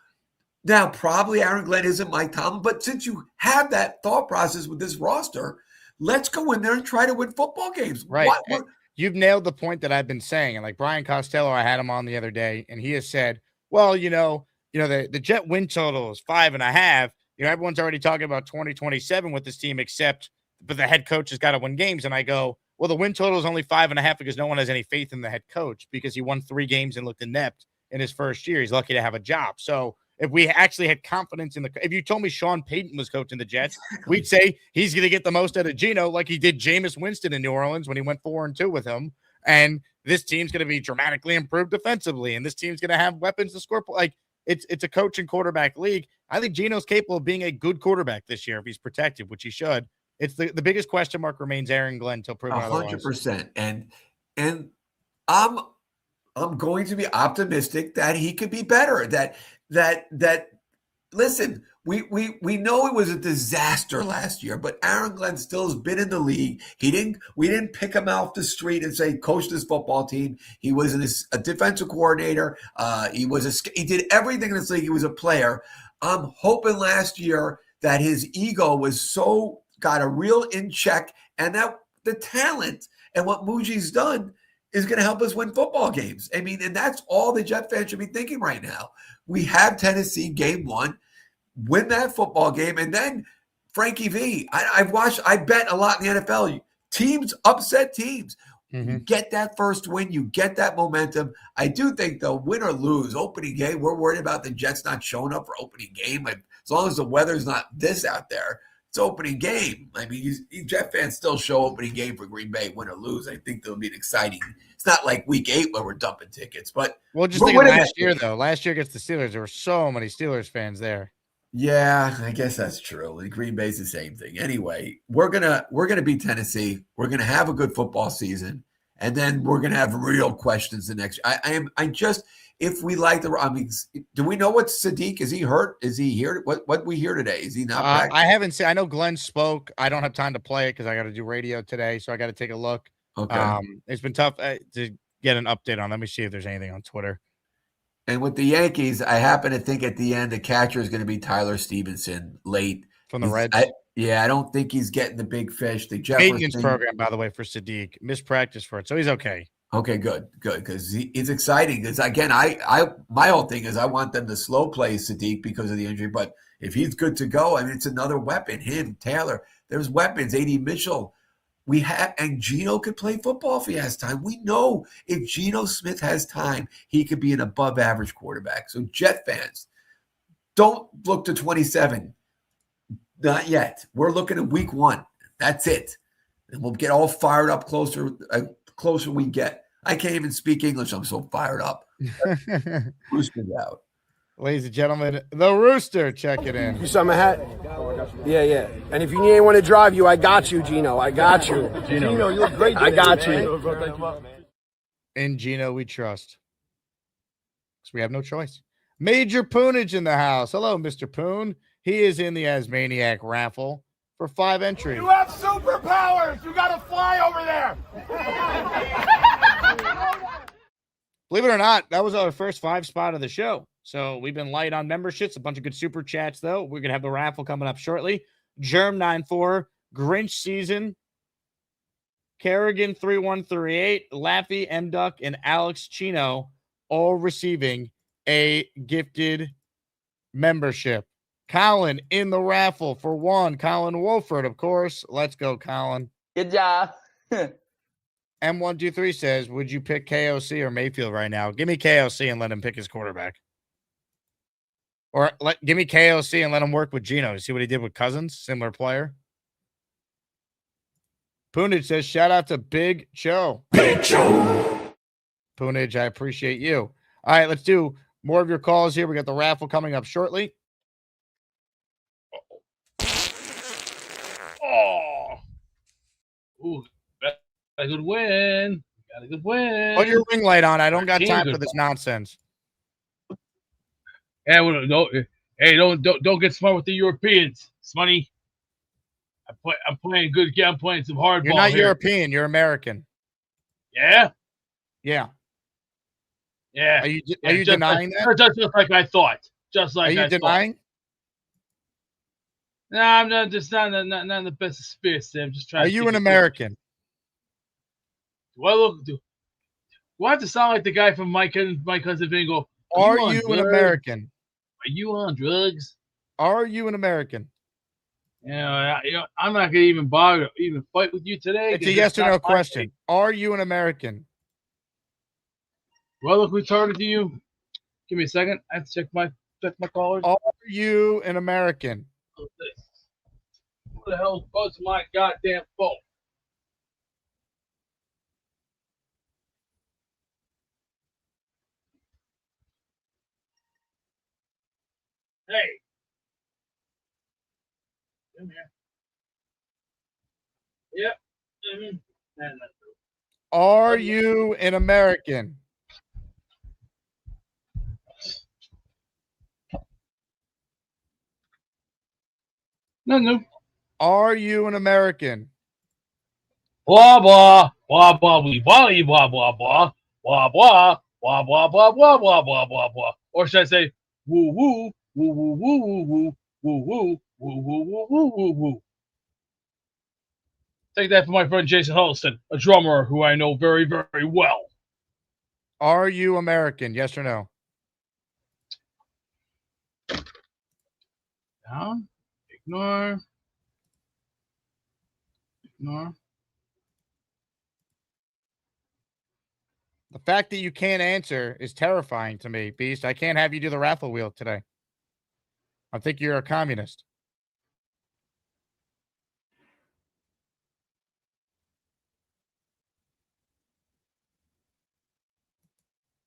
now probably Aaron Glenn isn't Mike Tomlin, but since you have that thought process with this roster, let's go in there and try to win football games. Right. You've nailed the point that I've been saying. And like Brian Costello, I had him on the other day, and he has said, well, the Jet win total is 5.5. Everyone's already talking about 2027 with this team, but the head coach has got to win games. And I go, well, the win total is only 5.5 because no one has any faith in the head coach because he won 3 games and looked inept in his first year. He's lucky to have a job. So if we actually had confidence if you told me Sean Payton was coaching the Jets, we'd say he's going to get the most out of Geno like he did Jameis Winston in New Orleans when he went 4-2 with him. And this team's going to be dramatically improved defensively. And this team's going to have weapons to score. Like it's a coach and quarterback league. I think Geno's capable of being a good quarterback this year if he's protected, which he should. It's the biggest question mark remains Aaron Glenn until proven otherwise. 100%. And I'm going to be optimistic that he could be better. That listen, we know it was a disaster last year, but Aaron Glenn still has been in the league. We didn't pick him off the street and say, coach this football team. He was a defensive coordinator. He did everything in this league. He was a player. I'm hoping last year that his ego was got a real in check, and that the talent and what Muji's done is going to help us win football games. I mean, and that's all the Jet fans should be thinking right now. We have Tennessee game 1, win that football game, and then Frankie V. I bet a lot in the NFL. Teams upset teams. You get that first win, you get that momentum. I do think, though, win or lose, opening game, we're worried about the Jets not showing up for opening game. As long as the weather's not this out there, it's opening game. I mean, Jet fans still show opening game for Green Bay, win or lose. I think there'll be an exciting. It's not like week 8 where we're dumping tickets, but just think of last year, though. Last year against the Steelers, there were so many Steelers fans there. Yeah, I guess that's true. And Green Bay's the same thing. Anyway, we're gonna beat Tennessee. We're gonna have a good football season, and then we're gonna have real questions the next. If we like do we know what Sadiq? Is he hurt? Is he here? What we hear today? Is he not back? I haven't seen. I know Glenn spoke. I don't have time to play it because I got to do radio today, so I got to take a look. Okay. It's been tough to get an update on. Let me see if there's anything on Twitter. And with the Yankees, I happen to think at the end the catcher is going to be Tyler Stevenson late from the Reds. I don't think he's getting the big fish. The maintenance program, by the way, for Sadiq. Missed practice for it, so he's okay. Okay, good, because it's exciting. Because again, my whole thing is I want them to slow play Sadiq because of the injury. But if he's good to go, I mean, it's another weapon. Him, Taylor, there's weapons. A.D. Mitchell, and Geno could play football if he has time. We know if Geno Smith has time, he could be an above-average quarterback. So Jet fans, don't look to 27. Not yet. We're looking at week 1. That's it, and we'll get all fired up closer we get. I can't even speak English. I'm so fired up. Rooster's out. Ladies and gentlemen, the Rooster, check it in. You saw my hat? Yeah. And if you need anyone to drive you, I got you, Gino. I got you. Gino, you look great. I got you. In Gino, we trust. Because we have no choice. Major Poonage in the house. Hello, Mr. Poon. He is in the Asmaniac raffle for 5 entries. You have superpowers. You got to fly over there. Believe it or not, that was our first 5 spot of the show. So we've been light on memberships, a bunch of good super chats, though. We're going to have the raffle coming up shortly. Germ94, Grinch Season, Kerrigan 3138, Laffy, M-Duck, and Alex Chino all receiving a gifted membership. Colin in the raffle for 1. Colin Wolford, of course. Let's go, Colin. Good job. M123 says, would you pick KOC or Mayfield right now? Give me KOC and let him pick his quarterback. Or give me KOC and let him work with Geno. See what he did with Cousins? Similar player. Poonage says, shout out to Big Joe. Big Joe. Poonage, I appreciate you. All right, let's do more of your calls here. We got the raffle coming up shortly. Oh. Ooh, got a good win. Got a good win. Put your ring light on. I don't got time for this nonsense. Hey, don't get smart with the Europeans. It's money. I'm playing good. Yeah, I'm playing some hardball. You're not European. You're American. Yeah. Yeah. Yeah. Are you denying that? Just like I thought. Just like are you denying? No, I'm not. Just not in the best of spirits. I'm just trying. Are you an American? Do I have to sound like the guy from My Cousin Vingo? Are you an American? Are you on drugs? Are you an American? I'm not gonna even bother even fight with you today. It's a yes or no question. Are you an American? Do I look retarded to you? Give me a second. I have to check my callers. Are you an American? Who the hell buzzed my goddamn phone? Hey. Come here. Yep. Mhm. Are you an American? No. Are you an American? Blah blah blah blah blah blah blah blah blah blah blah blah blah blah blah blah blah blah blah. Or should I say woo woo woo woo woo woo woo woo woo woo woo woo woo woo woo. Take that from my friend Jason Huddleston, a drummer who I know very, very well. Are you American? Yes or no? Down. Ignore. Ignore. The fact that you can't answer is terrifying to me, Beast. I can't have you do the raffle wheel today. I think you're a communist.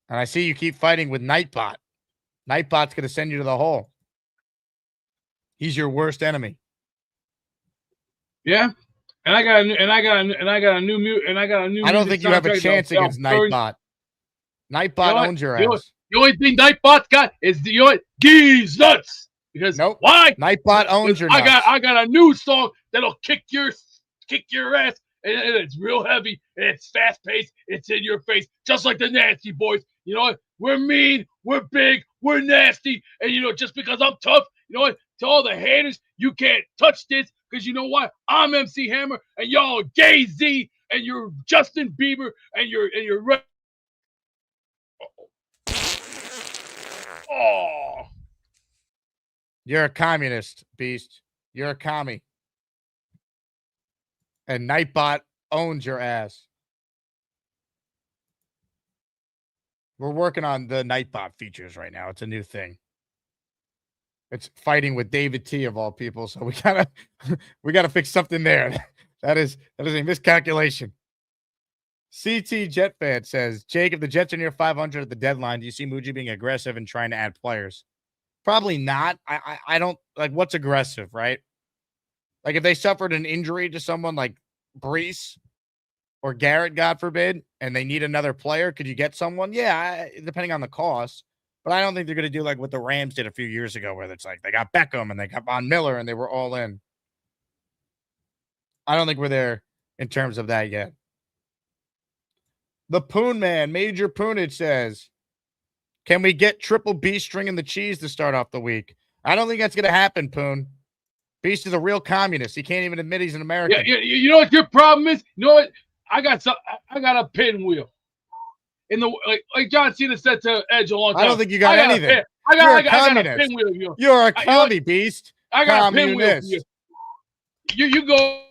And I see you keep fighting with Nightbot. Nightbot's going to send you to the hole. He's your worst enemy. Yeah. And I got a new mute. I don't think you have a chance against Nightbot. Nightbot owns your ass. The only thing Nightbot's got is these nuts. Because why? Nightbot owns your nuts. I got a new song that'll kick your ass, and it's real heavy, and it's fast paced, it's in your face, just like the Nasty Boys. You know what? We're mean, we're big, we're nasty, and just because I'm tough, you know what? To all the haters, you can't touch this, because you know what? I'm MC Hammer, and y'all are Gay Z, and you're Justin Bieber, and you're Oh. You're a communist, Beast. You're a commie. And Nightbot owns your ass. We're working on the Nightbot features right now. It's a new thing. It's fighting with David T of all people, so we gotta fix something there. That is a miscalculation. CT Jet Fan says, Jake, if the Jets are near 500 at the deadline, do you see Muji being aggressive and trying to add players? Probably not. I don't like what's aggressive, right? Like if they suffered an injury to someone like Brees or Garrett, God forbid, and they need another player, could you get someone? Yeah, depending on the cost. But I don't think they're going to do like what the Rams did a few years ago, where it's like they got Beckham and they got Von Miller and they were all in. I don't think we're there in terms of that yet. The Poon Man, Major Poonage says, can we get Triple B stringing the cheese to start off the week? I don't think that's going to happen, Poon. Beast is a real communist. He can't even admit he's an American. Yeah, you know what your problem is? You know what? I got a pinwheel. In the like John Cena said to Edge a long time. I don't think you got anything. I got a pinwheel. You're a commie, Beast. I got a pinwheel. You go.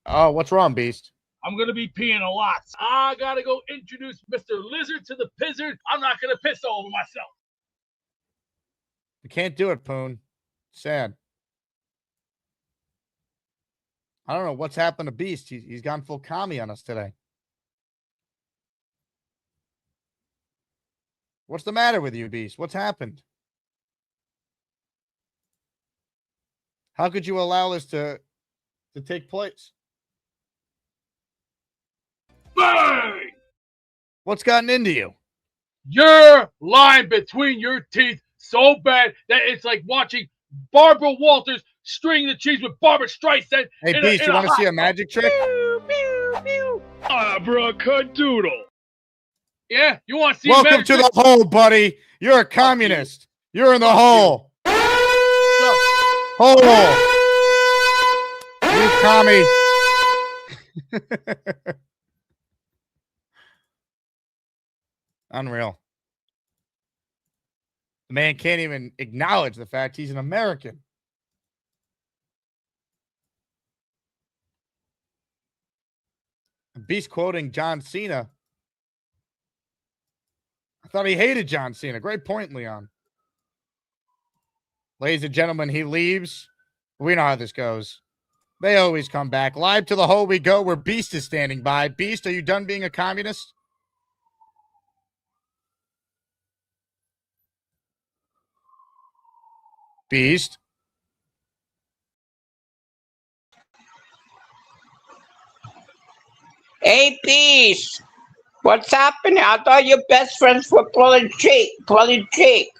Oh, what's wrong, Beast? I'm gonna be peeing a lot. I gotta go introduce Mr. Lizard to the Pizzard. I'm not gonna piss all over myself. You can't do it, Poon. Sad. I don't know what's happened to Beast. He's gone full commie on us today. What's the matter with you, Beast? What's happened? How could you allow this to take place? Bang! What's gotten into you? You're lying between your teeth so bad that it's like watching Barbara Walters string the cheese with Barbara Streisand. Hey, Beast, you want to see a magic trick? Abracadabra. Yeah, you want to see Welcome magic to trick? the hole, buddy. You're a communist. You're in the hole. Hole. You commie. Unreal. The man can't even acknowledge the fact he's an American. Beast quoting John Cena. I thought he hated John Cena. Great point, Leon. Ladies and gentlemen, he leaves. We know how this goes. They always come back. Live to the hole we go where Beast is standing by. Beast, are you done being a communist? Beast? Hey, peace. What's happening? I thought your best friends were brother Jake. Brother Jake.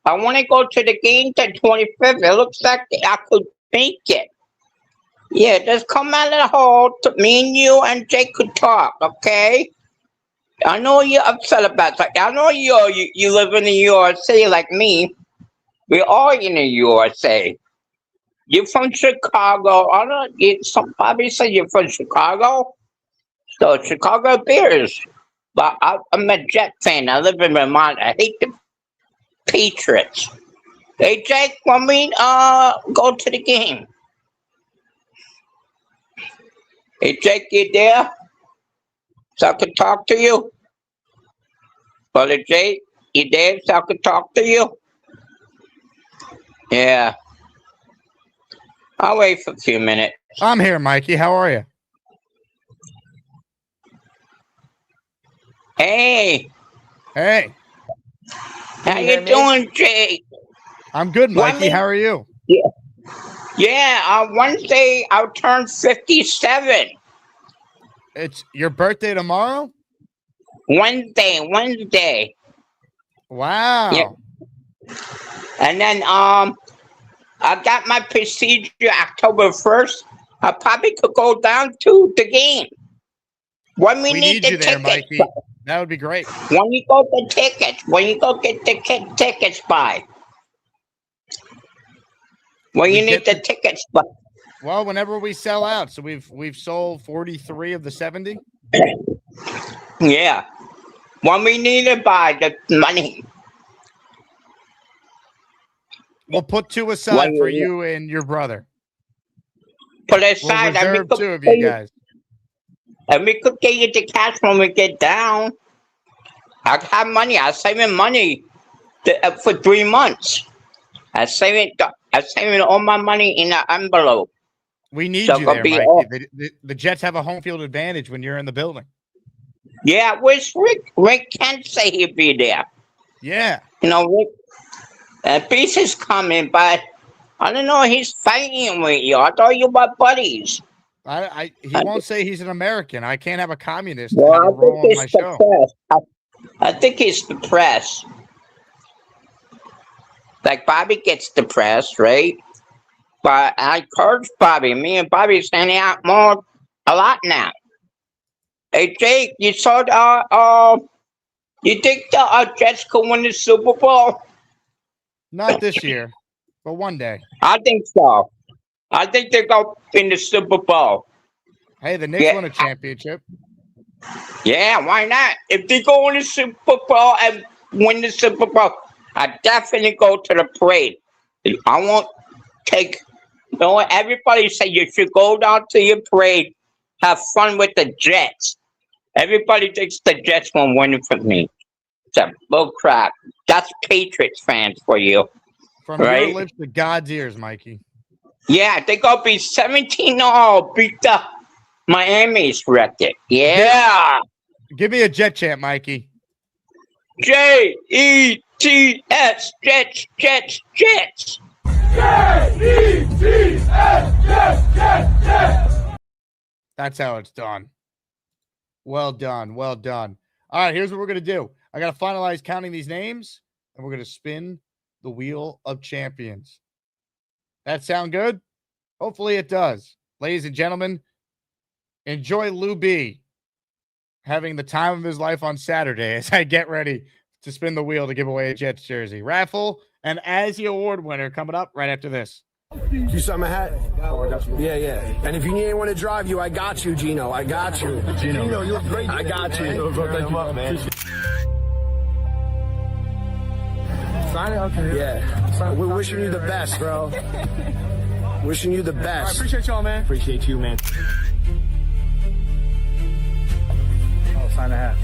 I want to go to the game the 25th. It looks like I could make it. Yeah, just come out of the hall. Me and you and Jake could talk, okay? I know you're upset about that. I know you live in the USA like me. We're all in the USA. You're from Chicago. I don't. Somebody said you're from Chicago. So Chicago Bears. But I'm a Jet fan. I live in Vermont. I hate the Patriots. Hey, Jake, when we go to the game? Hey, Jake, you there? So I could talk to you? Brother Jake, you there so I could talk to you? Yeah. I'll wait for a few minutes. I'm here, Mikey. How are you? Hey. Hey. How you doing, Jake? I'm good, Mikey. How are you? Yeah. Yeah, Wednesday I'll turn 57. It's your birthday tomorrow? Wednesday. Wow. Yeah. And then I got my procedure October 1st. I probably could go down to the game. When we need the you there, tickets. Mikey. That would be great. When you go get tickets by. When you need the tickets by. Well, whenever we sell out. So we've sold 43 of the 70. Yeah. When we need to buy the money. We'll put 2 aside for you and your brother. Put aside. We'll reserve 2 of you guys. And we could get you the cash when we get down. I have money. I'm saving money for 3 months. I'm saving all my money in an envelope. We need So you there, it'll Mikey. The Jets have a home field advantage when you're in the building. Yeah, where's Rick? Rick can't say he'll be there. Yeah. You know, Rick, Beast is coming, but I don't know. He's fighting with you. I thought you were buddies. He won't say he's an American. I can't have a communist Well, have a role on my show. I think he's depressed. Like Bobby gets depressed, right? But I encourage Bobby. Me and Bobby standing out a lot now. Hey Jake, you saw you think the Jets could win the Super Bowl? Not this year, but one day. I think so. I think they're going to win the Super Bowl. Hey, the Knicks won a championship. Yeah, why not? If they go in the Super Bowl and win the Super Bowl, I definitely go to the parade. I won't take. You know what? Everybody say you should go down to your parade, have fun with the Jets. Everybody thinks the Jets won't win for me. It's a bull crap. That's Patriots fans for you. From right? your lips to God's ears, Mikey. Yeah, they gonna be 17-0, beat the Miami's record. Yeah. Give me a Jet chant, Mikey. Jets, Jets, Jets, Jets. Jets, Jets. That's how it's done. Well done. Well done. All right, here's what we're going to do. I got to finalize counting these names, and we're going to spin the Wheel of Champions. That sound good? Hopefully it does. Ladies and gentlemen, enjoy Lou B having the time of his life on Saturday as I get ready to spin the wheel to give away a Jets jersey. Raffle and as the award winner coming up right after this. You saw my hat? Oh, I got you. Yeah. And if you need anyone to drive you, I got you, Gino. I got you. Gino, you look great. I got you. Thank you, man. Sign it? Okay. Yeah. We're wishing you the best, bro. Wishing you the best. I appreciate y'all, man. Appreciate you, man. Oh, sign the hat.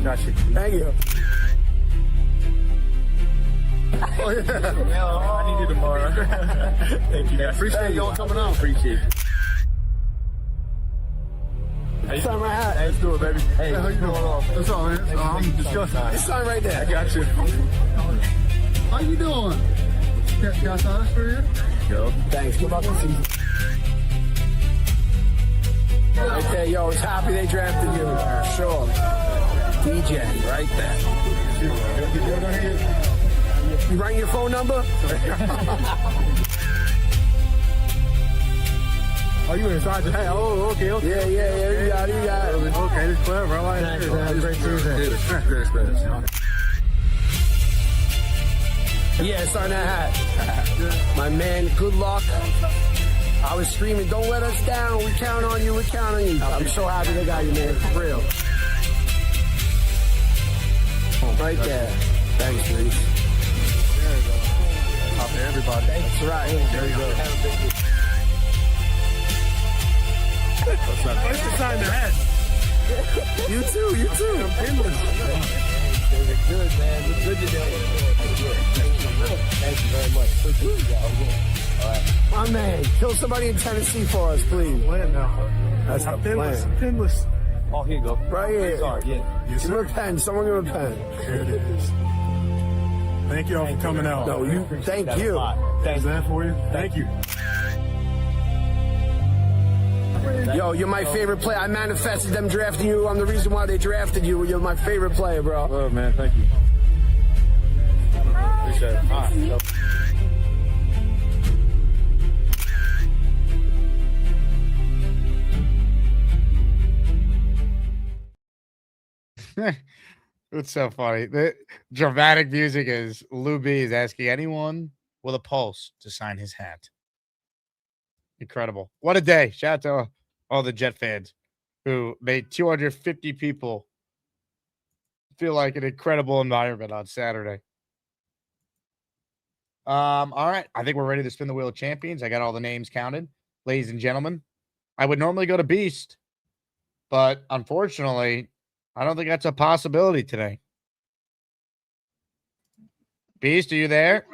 Got you. Thank you. Oh, yeah. I need you tomorrow. Thank you, guys. Appreciate y'all coming out. Appreciate it. Hey, sign my hat. Hey, let's do it, baby. Hey, how you doing? What's up, man? I'm disgusting. It's sign right there. I got you. How you doing? Can I sign this for you? Go. Thanks. Good luck this season. Right there, yo, I was happy they drafted you. Sure. DJ, right there. You writing your phone number? Oh, you inside the hat? Oh, okay. Yeah. You got it. Okay, this clever. I like it. Have a great Tuesday. Yeah, it's on that hat. My man, good luck. I was screaming, don't let us down. We count on you. I'm so happy they got you, man. For real. Right there. Thanks, Reese. There you go. Top to everybody. That's right. There you go. Nice to sign the hat. You too. I'm pinless. Good, man. Good today. Thank you very much. All right. My man, kill somebody in Tennessee for us, please. Plan now. That's the plan. Pinless. Oh, here you go. Right here. Sorry, yeah. Yes, give him a pen. Someone give him a pen. Here it is. Thank you all for coming out. No, you. Thank you. Is that for you? Thank you. Yo, you're my favorite player. I manifested them drafting you. I'm the reason why they drafted you. You're my favorite player, bro. Oh, man. Thank you. Appreciate it. All right. It's so funny. The dramatic music is Lou B is asking anyone with a pulse to sign his hat. Incredible. What a day. Shout out to all the Jet fans who made 250 people feel like an incredible environment on Saturday. All right. I think we're ready to spin the wheel of champions. I got all the names counted. Ladies and gentlemen, I would normally go to Beast, but unfortunately, I don't think that's a possibility today. Beast, are you there?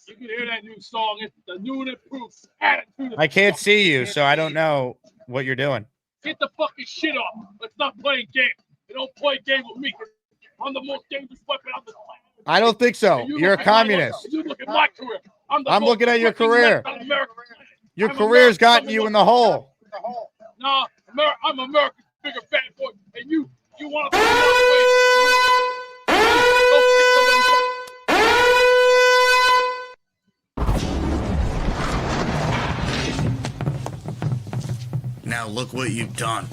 You can hear that new song. It's the new and improved attitude. I can't see you, so I don't know what you're doing. Get the fucking shit off. Let's not play games. You don't play games with me. I'm the most dangerous weapon on the planet. I don't think so. You're a communist. You look at my career. I'm looking at your career. Your career's gotten you in the hole. No, I'm America's bigger bad boy, and you want to. Now look what you've done.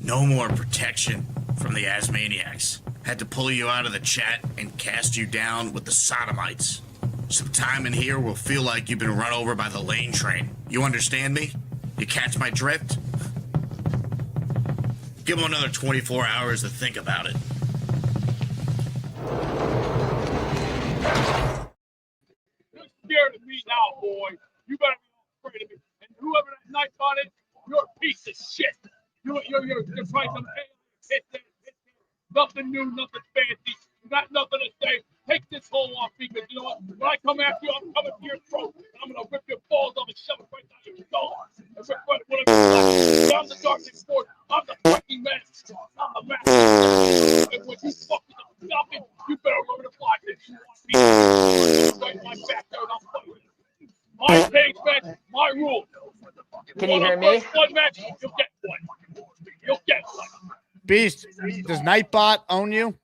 No more protection from the Asmaniacs. Had to pull you out of the chat and cast you down with the sodomites. Some time in here will feel like you've been run over by the lane train. You understand me? You catch my drift? Give them another 24 hours to think about it. You're scared of me now, boy. You better be afraid of me. And whoever that knife's on it, you're a piece of shit. You're trying some nothing new, nothing fancy. You got nothing to say. Take this hole off because you know what? When I come after you, I'm coming to your throat. And I'm gonna rip your balls off and shove it right down your skull. And rip right when I'm the darkest force. I'm the fucking master. I'm the master. And when you fucking stop it, you better learn to fly this. You want me right in my back there and I'll fight with you. My cage match, my rules. Can you hear me? One match, you'll get one. You'll get one. Beast, does Nightbot own you?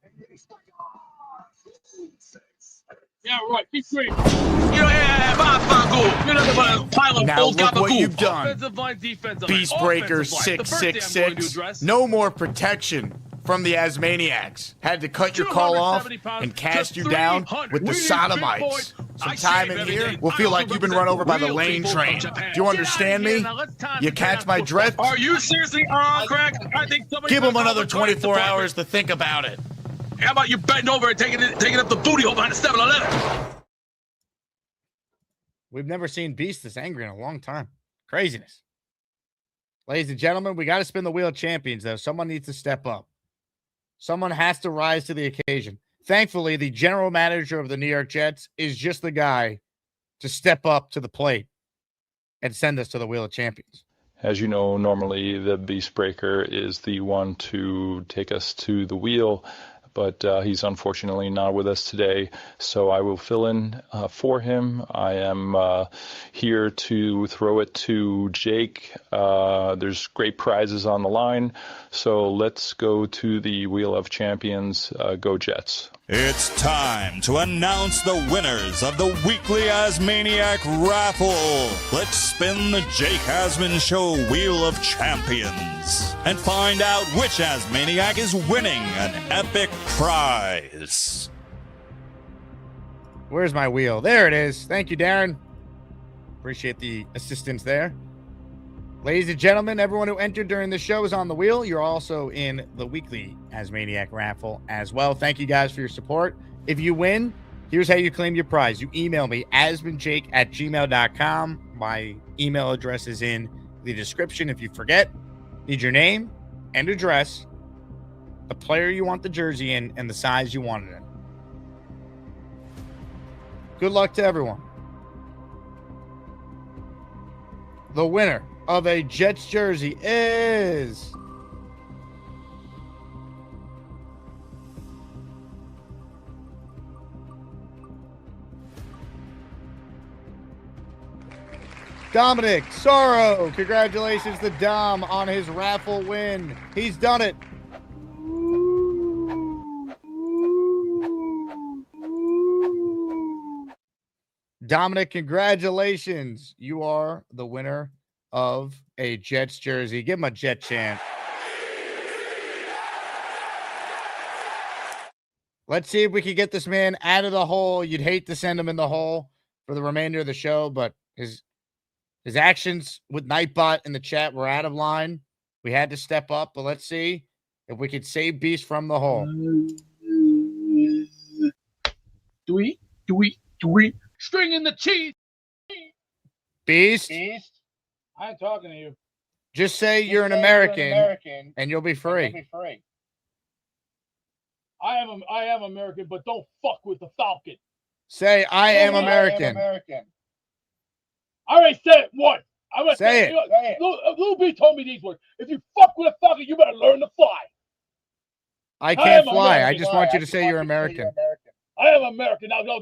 Yeah, right. Keep green. Now look what you've done. Beastbreaker 666. No more protection from the Asmaniacs. Had to cut your call off and cast you down with the sodomites. Some time in here will feel like you've been run over by the lane train. Do you understand me? You catch my drift? Are you seriously on crack? I think give them another 24 hours to think about it. How about you bending over and taking up the booty hole behind the 7-Eleven? We've never seen Beast this angry in a long time. Craziness. Ladies and gentlemen, we got to spin the wheel of champions, though. Someone needs to step up. Someone has to rise to the occasion. Thankfully, the general manager of the New York Jets is just the guy to step up to the plate and send us to the wheel of champions. As you know, normally the Beastbreaker is the one to take us to the wheel. but he's unfortunately not with us today. So I will fill in for him. I am here to throw it to Jake. There's great prizes on the line. So let's go to the Wheel of Champions. Go Jets. It's time to announce the winners of the weekly Asmaniac raffle. Let's spin the Jake Asman Show Wheel of Champions and find out which Asmaniac is winning an epic prize. Where's my wheel? There it is. Thank you, Darren. Appreciate the assistance there. Ladies and gentlemen, everyone who entered during the show is on the wheel. You're also in the weekly Asmaniac raffle as well. Thank you guys for your support. If you win, here's how you claim your prize. You email me, asmanjake@gmail.com. My email address is in the description. If you forget, need your name and address, the player you want the jersey in, and the size you want it in. Good luck to everyone. The winner of a Jets jersey is Dominic Sorrow. Congratulations to Dom on his raffle win. He's done it. Dominic, congratulations. You are the winner of a Jets jersey. Give him a Jet chant. Let's see if we can get this man out of the hole. You'd hate to send him in the hole for the remainder of the show, but his actions with Nightbot in the chat were out of line. We had to step up, but let's see if we could save Beast from the hole. Tweet. String in the cheese. Beast. I ain't talking to you. Just say you're an American, and you'll be free. I am American, but don't fuck with the Falcon. Say I am American. I already said it once. Say it. Lou B told me these words. If you fuck with a Falcon, you better learn to fly. I can't fly. I just want you to say you're American. I am American. Now, no,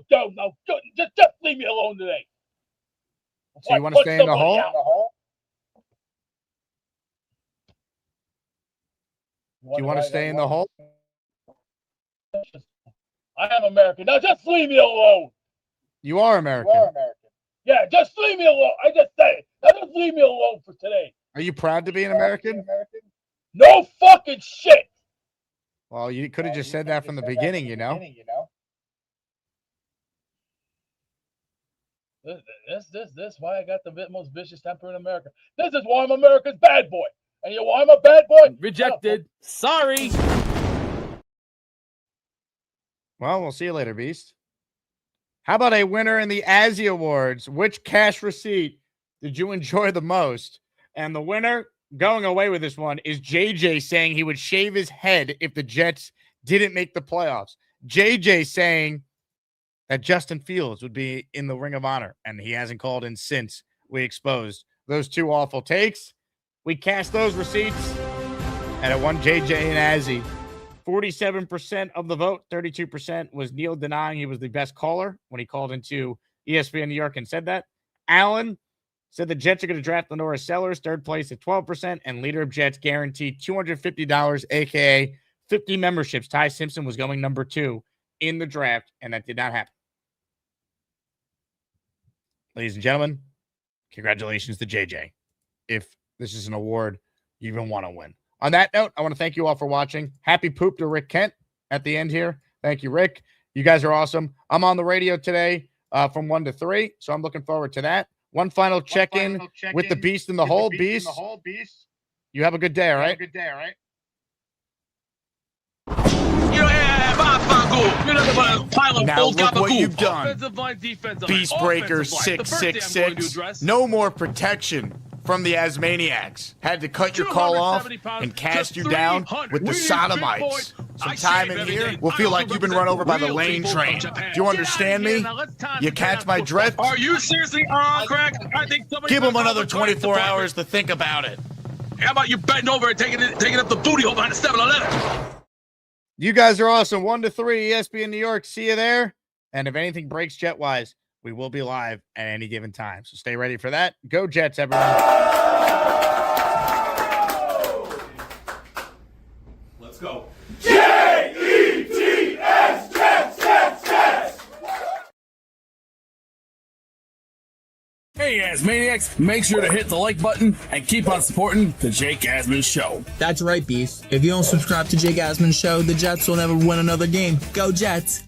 just leave me alone today. So you want to stay in the hole? Do you want to stay in the hole? I am American. Now just leave me alone. You are American. Yeah, just leave me alone. I just said it. Now just leave me alone for today. Are you proud to be an American? No fucking shit. Well, you could have just said that from the beginning, you know? This why I got the most vicious temper in America. This is why I'm America's bad boy. And you know why I'm a bad boy? Rejected. Sorry. Well, we'll see you later, Beast. How about a winner in the Azzy Awards? Which cash receipt did you enjoy the most? And the winner going away with this one is JJ saying he would shave his head if the Jets didn't make the playoffs. JJ saying that Justin Fields would be in the Ring of Honor, and he hasn't called in since we exposed those two awful takes. We cast those receipts, and it won JJ and Azzy. 47% of the vote, 32% was Neil denying he was the best caller when he called into ESPN New York and said that. Allen said the Jets are going to draft Lenora Sellers, third place at 12%, and leader of Jets guaranteed $250, a.k.a. 50 memberships. Ty Simpson was going number 2 in the draft, and that did not happen. Ladies and gentlemen, congratulations to JJ. If this is an award you even want to win. On that note, I want to thank you all for watching. Happy poop to Rick Kent at the end here. Thank you, Rick. You guys are awesome. I'm on the radio today from 1 to 3, so I'm looking forward to that. One final check-in with the Beast in the hole. Beast, you have a good day, all right? Now look what you've done. Offensive line, defensive Beast line, Breaker offensive line. The first thing I'm going to 666. address- No more protection from the Asmaniacs. Had to cut your call off and cast you down with the sodomites. Some time in here will feel like you've been run over by the lane train. Do you understand me? You catch my drift? Are you seriously on crack? I think somebody Give them another 24 hours to think about it. How about you bending over and taking up the booty hole behind the 7-Eleven? You guys are awesome. 1 to 3, ESPN New York. See you there. And if anything breaks jet-wise, we will be live at any given time. So stay ready for that. Go Jets, everyone. Let's go. Jets, Jets, Jets, Jets. Hey, Asmaniacs, make sure to hit the like button and keep on supporting the Jake Asman Show. That's right, Beast. If you don't subscribe to Jake Asman Show, the Jets will never win another game. Go Jets.